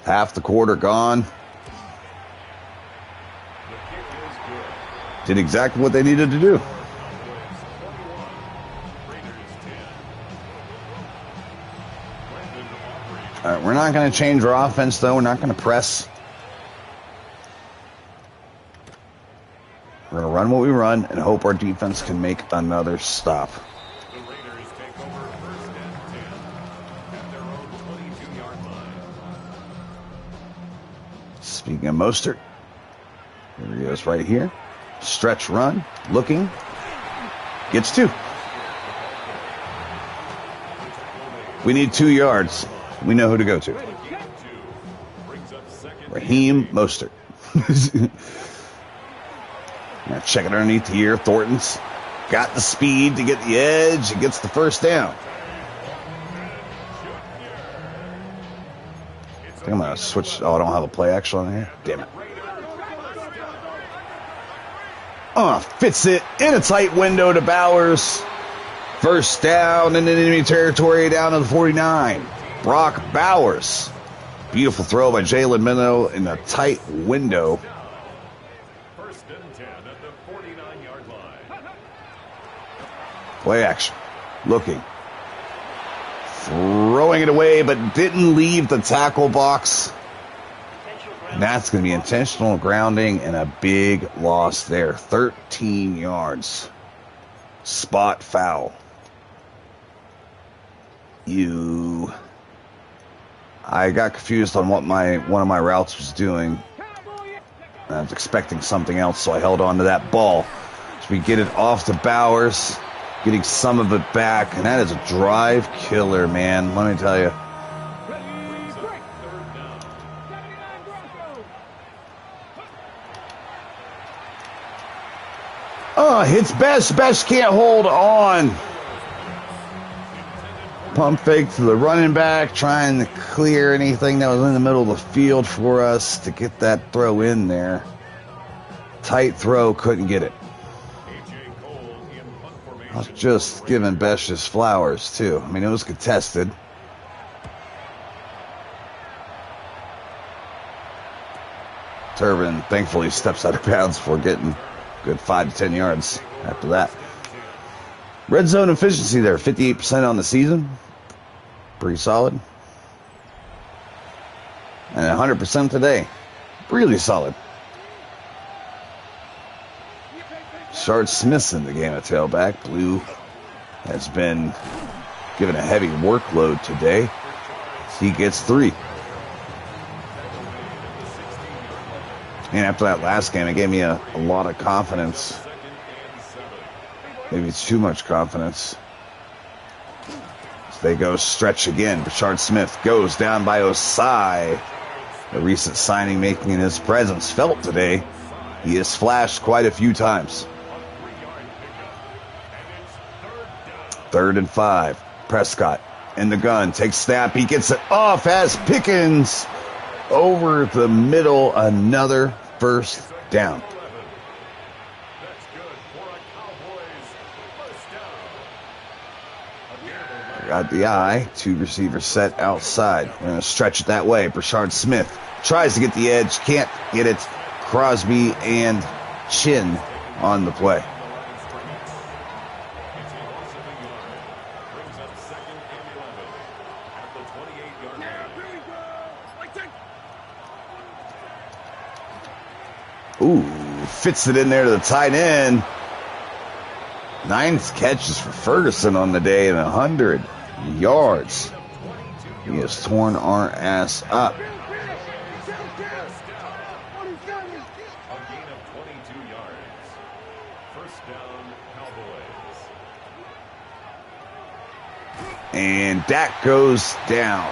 Half the quarter gone. Did exactly what they needed to do. All right, we're not going to change our offense, though. We're not going to press. We're going to run what we run and hope our defense can make another stop.
The Raiders take over 1st and 10 at their own 22-yard line.
Speaking of Mostert, here he is right here. Stretch run, looking, gets 2. We need 2 yards. We know who to go to. Raheem Mostert. Now check it underneath here. Thornton's got the speed to get the edge. He gets the first down. I think I'm going to switch. Oh, I don't have a play action on here. Damn it. Fits it in a tight window to Bowers. First down in enemy territory down to the 49. Brock Bowers. Beautiful throw by Jalen Minnow in a tight window.
1st and 10 at the 49-yard line.
Play action. Looking. Throwing it away, but didn't leave the tackle box. And that's going to be intentional grounding and a big loss there. 13 yards. Spot foul. I got confused on what one of my routes was doing. I was expecting something else, so I held on to that ball. So we get it off to Bowers, getting some of it back, and that is a drive killer, man. Let me tell you. Hits Best. Best can't hold on. Pump fake to the running back, trying to clear anything that was in the middle of the field for us to get that throw in there. Tight throw, couldn't get it. I was just giving Best his flowers, too. I mean, it was contested. Turbin thankfully steps out of bounds before getting good 5 to 10 yards after that. Red zone efficiency there, 58% on the season. Pretty solid. And 100% today. Really solid. Shard Smith's in the game at tailback. Blue has been given a heavy workload today. He gets 3. And after that last game, it gave me a lot of confidence. Maybe it's too much confidence. They go stretch again. Brashard Smith goes down by Osai. The recent signing making his presence felt today He has flashed quite a few times. 3rd and 5. Prescott in the gun. Takes snap. He gets it off as Pickens over the middle. Another first down. Got the eye. 2 receivers set outside. We're going to stretch it that way. Brashard Smith tries to get the edge. Can't get it. Crosby and Chin on the play. Ooh, fits it in there to the tight end. 9 catches for Ferguson on the day and 100 yards. He has torn our ass up. And Dak goes down.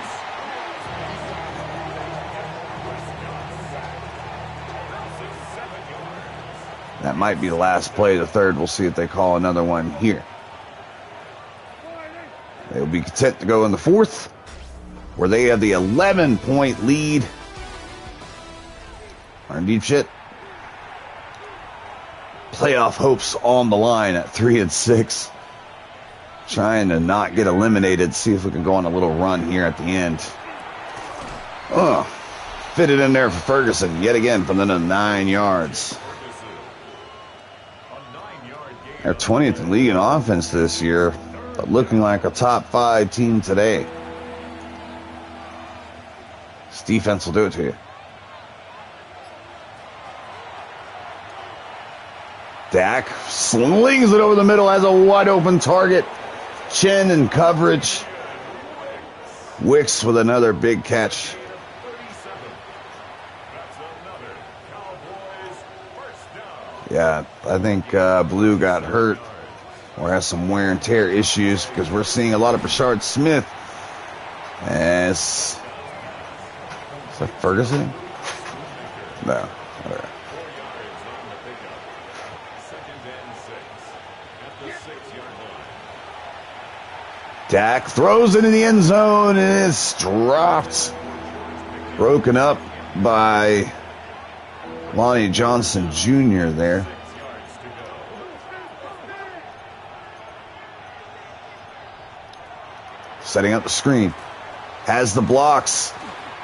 That might be the last play of the third. We'll see if they call another one here. They'll be content to go in the fourth, where they have the 11-point lead. Our deep shit. Playoff hopes on the line at 3-6. Trying to not get eliminated. See if we can go on a little run here at the end. Fit it in there for Ferguson yet again from the 9 yards. They're 20th in league in offense this year, but looking like a top 5 team today. This defense will do it to you. Dak slings it over the middle, has a wide open target. Chin in coverage. Wicks with another big catch. Yeah, I think Blue got hurt or has some wear and tear issues because we're seeing a lot of Brashard Smith. Is that Ferguson? No. Whatever. Dak throws it in the end zone and it's dropped. Broken up by Lonnie Johnson Jr. there. Setting up the screen. Has the blocks.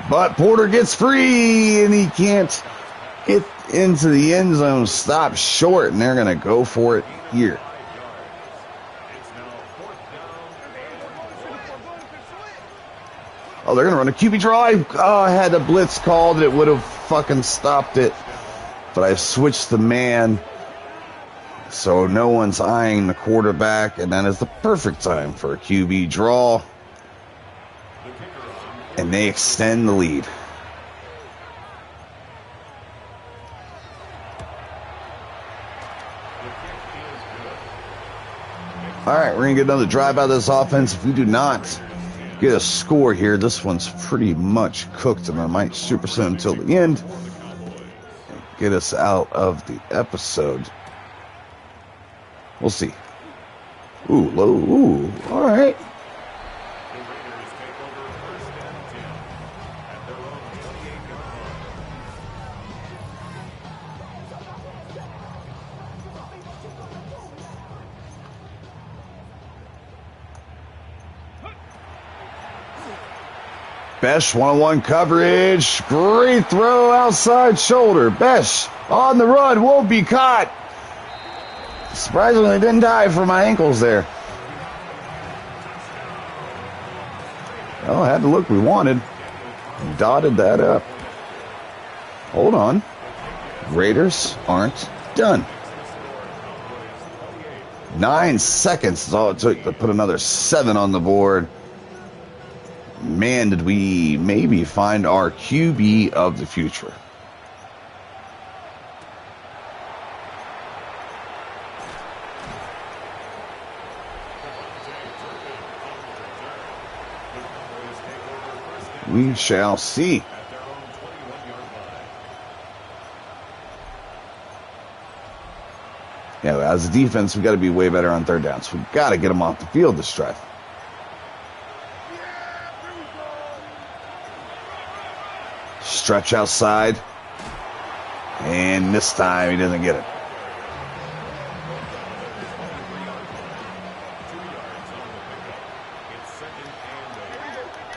But Porter gets free and he can't get into the end zone. Stop short and they're going to go for it here. Oh, they're going to run a QB draw. I had a blitz called. It would have fucking stopped it. But I switched the man so no one's eyeing the quarterback, and that is the perfect time for a QB draw. And they extend the lead. All right, we're going to get another drive out of this offense. If we do not get a score here, this one's pretty much cooked, and I might superset until the end. Get us out of the episode. We'll see. Ooh, low. Ooh, all right. Besh, one-on-one coverage. Great throw outside shoulder. Besh on the run. Won't be caught. Surprisingly, didn't die for my ankles there. Well, I had the look we wanted. Dotted that up. Hold on. Raiders aren't done. 9 seconds is all it took to put another 7 on the board. Man, did we maybe find our QB of the future. We shall see. Yeah, as a defense, we got to be way better on third downs. We got to get them off the field this drive. Stretch outside. And this time he doesn't get it.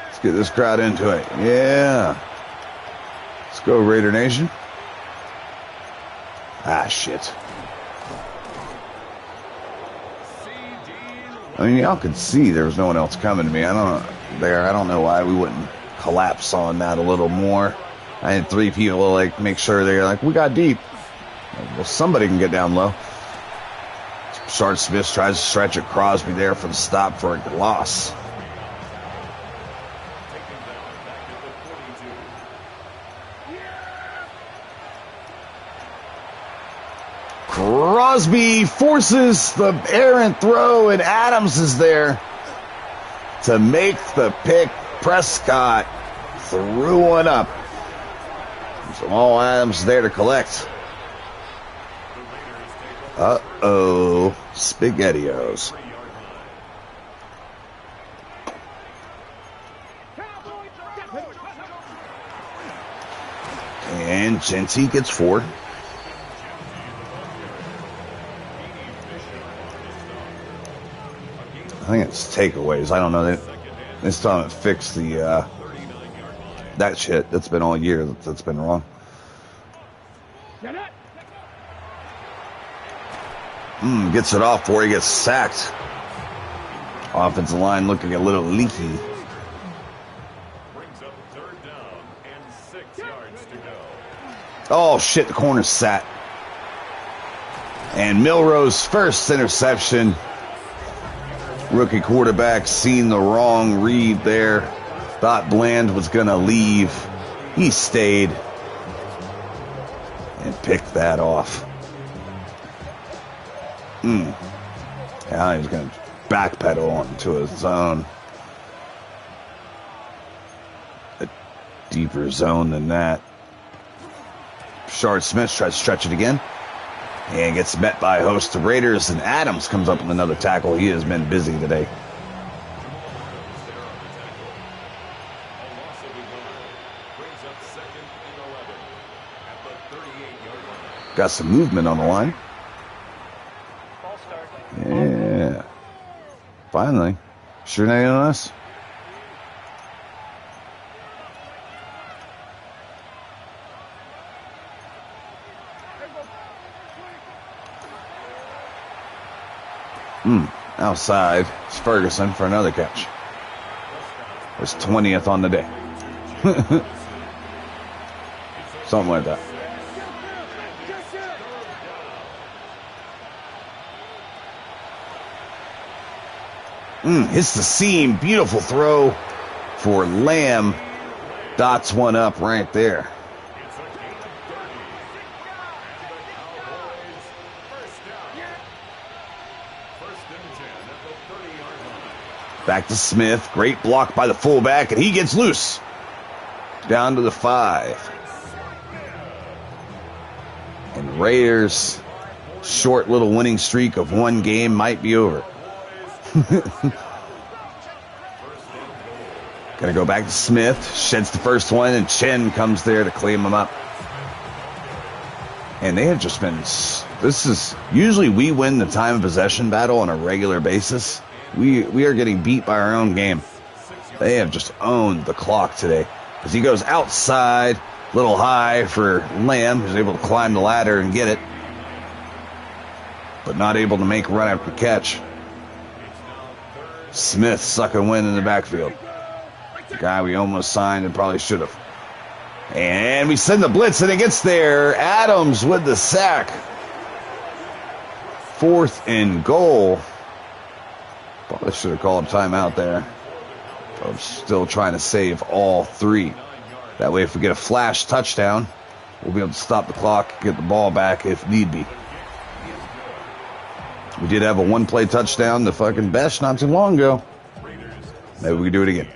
Let's get this crowd into it. Yeah. Let's go, Raider Nation. Ah, shit. I mean, y'all could see there was no one else coming to me. I don't know why we wouldn't collapse on that a little more. I had 3 people like make sure they're like, we got deep. Well, somebody can get down low. Shard Smith tries to stretch it. Crosby there for the stop for a loss. Crosby forces the errant throw, and Adams is there to make the pick. Prescott threw one up. Jamal Adams there to collect. Uh-oh. SpaghettiOs. And Genty gets 4. I think it's takeaways. I don't know. They still haven't fixed the that shit. That's been all year. That's been wrong. Gets it off before he gets sacked. Offensive line looking a little leaky.
Brings up 3rd down and 6 yards to go.
Oh, shit. The corner's sat. And Milroe's first interception. Rookie quarterback seen the wrong read there. Thought Bland was going to leave. He stayed and picked that off. Now he's going to backpedal into his zone. A deeper zone than that. Shard Smith tries to stretch it again. And gets met by a host of Raiders. And Adams comes up with another tackle. He has been busy today. Got some movement on the line. Yeah. Finally. Sure ain't on us. Outside. It's Ferguson for another catch. His 20th on the day. Something like that. Hits the seam. Beautiful throw for Lamb. Dots one up right there. Back to Smith. Great block by the fullback, and he gets loose. Down to the 5. And Raiders' short little winning streak of 1 game might be over. Gonna go back to Smith. Sheds the first one, and Chen comes there to clean him up. And they have just been... This is... Usually we win the time of possession battle on a regular basis. We are getting beat by our own game. They have just owned the clock today. As he goes outside, a little high for Lamb, who's able to climb the ladder and get it. But not able to make a run after catch. Smith sucking wind in the backfield. The guy we almost signed and probably should have. And we send the blitz and it gets there. Adams with the sack. 4th and goal. Probably should have called timeout there. I'm still trying to save all 3. That way if we get a flash touchdown, we'll be able to stop the clock, get the ball back if need be. We did have a 1-play touchdown to fucking Besh not too long ago. Maybe we can do it again.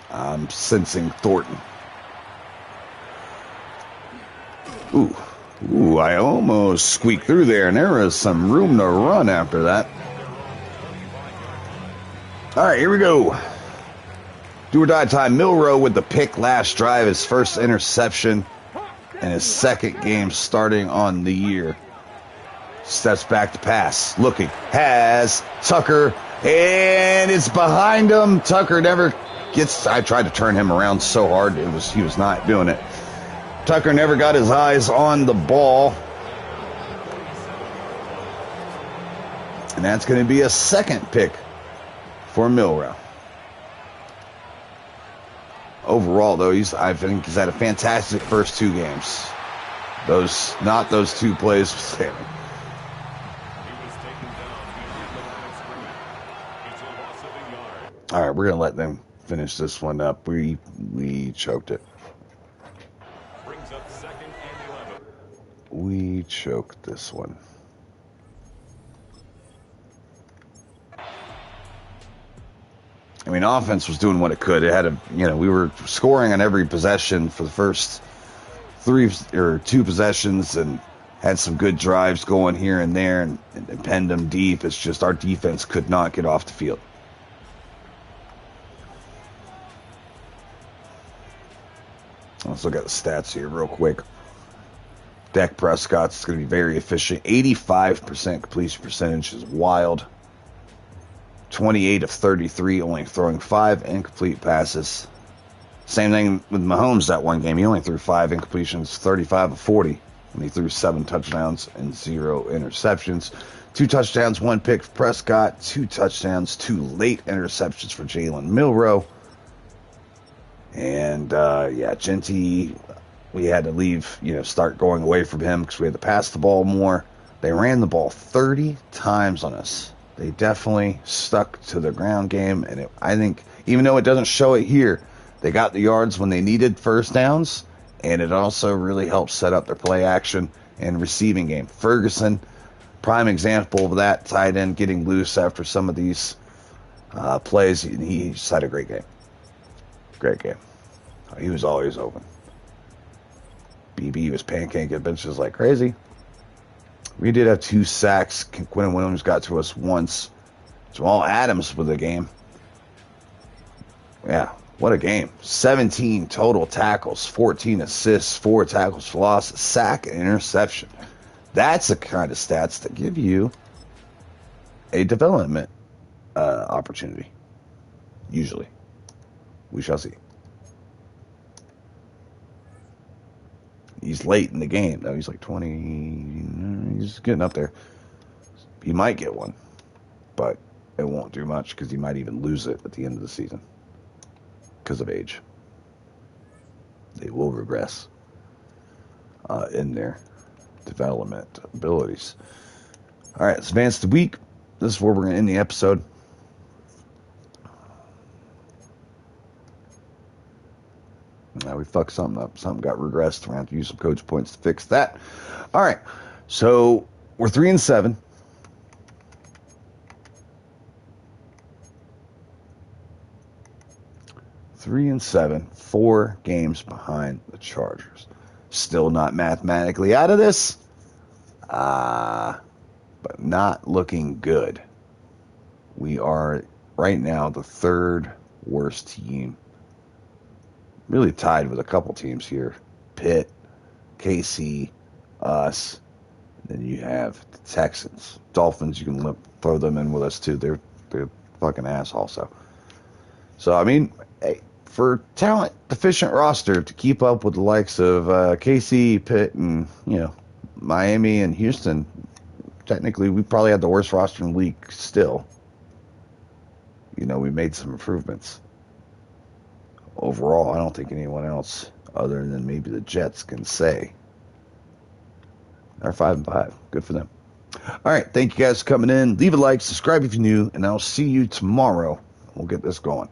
I'm sensing Thornton. Ooh, Ooh, I almost squeaked through there, and there was some room to run after that. All right, here we go. Do or die time. Milroe with the pick last drive, his first interception, and his second game starting on the year. Steps back to pass. Looking. Has Tucker. And it's behind him. Tucker never gets... I tried to turn him around so hard. He was not doing it. Tucker never got his eyes on the ball. And that's going to be a second pick for Milroe. Overall, though, I think he's had a fantastic first two games. Not those two plays standing. All right, we're going to let them finish this one up. We choked it.
Brings up second and 11.
We choked this one. I mean, offense was doing what it could. It had we were scoring on every possession for the first two possessions and had some good drives going here and there and penned them deep. It's just our defense could not get off the field. Let's look at the stats here real quick. Dak Prescott's going to be very efficient. 85% completion percentage is wild. 28 of 33, only throwing 5 incomplete passes. Same thing with Mahomes that one game. He only threw 5 incompletions, 35 of 40. And he threw 7 touchdowns and 0 interceptions. 2 touchdowns, 1 pick for Prescott. 2 touchdowns, 2 late interceptions for Jalen Milroe. And, Genty, we had to leave, start going away from him because we had to pass the ball more. They ran the ball 30 times on us. They definitely stuck to the ground game, and I think, even though it doesn't show it here, they got the yards when they needed first downs, and it also really helped set up their play action and receiving game. Ferguson, prime example of that, tight end getting loose after some of these plays. He just had a great game. Great game. He was always open. BB was pancaking benches like crazy. We did have 2 sacks. Quinn Williams got to us once. Jamal Adams with the game. Yeah, what a game. 17 total tackles, 14 assists, 4 tackles for loss, a sack, and interception. That's the kind of stats that give you a development opportunity. Usually. We shall see. He's late in the game, though. He's like 20. He's getting up there. He might get one, but it won't do much because he might even lose it at the end of the season because of age. They will regress in their development abilities. All right, let's advance the week. This is where we're going to end the episode. Now we fucked something up. Something got regressed. We're going to have to use some coach points to fix that. All right. So we're 3-7. Three and 7, 4 games behind the Chargers. Still not mathematically out of this. But not looking good. We are right now the 3rd worst team. Really tied with a couple teams here. Pitt, KC, us. Then you have the Texans. Dolphins, you can throw them in with us too. They're fucking ass also. So, I mean, hey, for talent deficient roster to keep up with the likes of KC, Pitt, and, Miami and Houston, technically we probably had the worst roster in the league still. We made some improvements. Overall, I don't think anyone else, other than maybe the Jets, can say. They're 5-5. Good for them. All right. Thank you guys for coming in. Leave a like, subscribe if you're new, and I'll see you tomorrow. We'll get this going.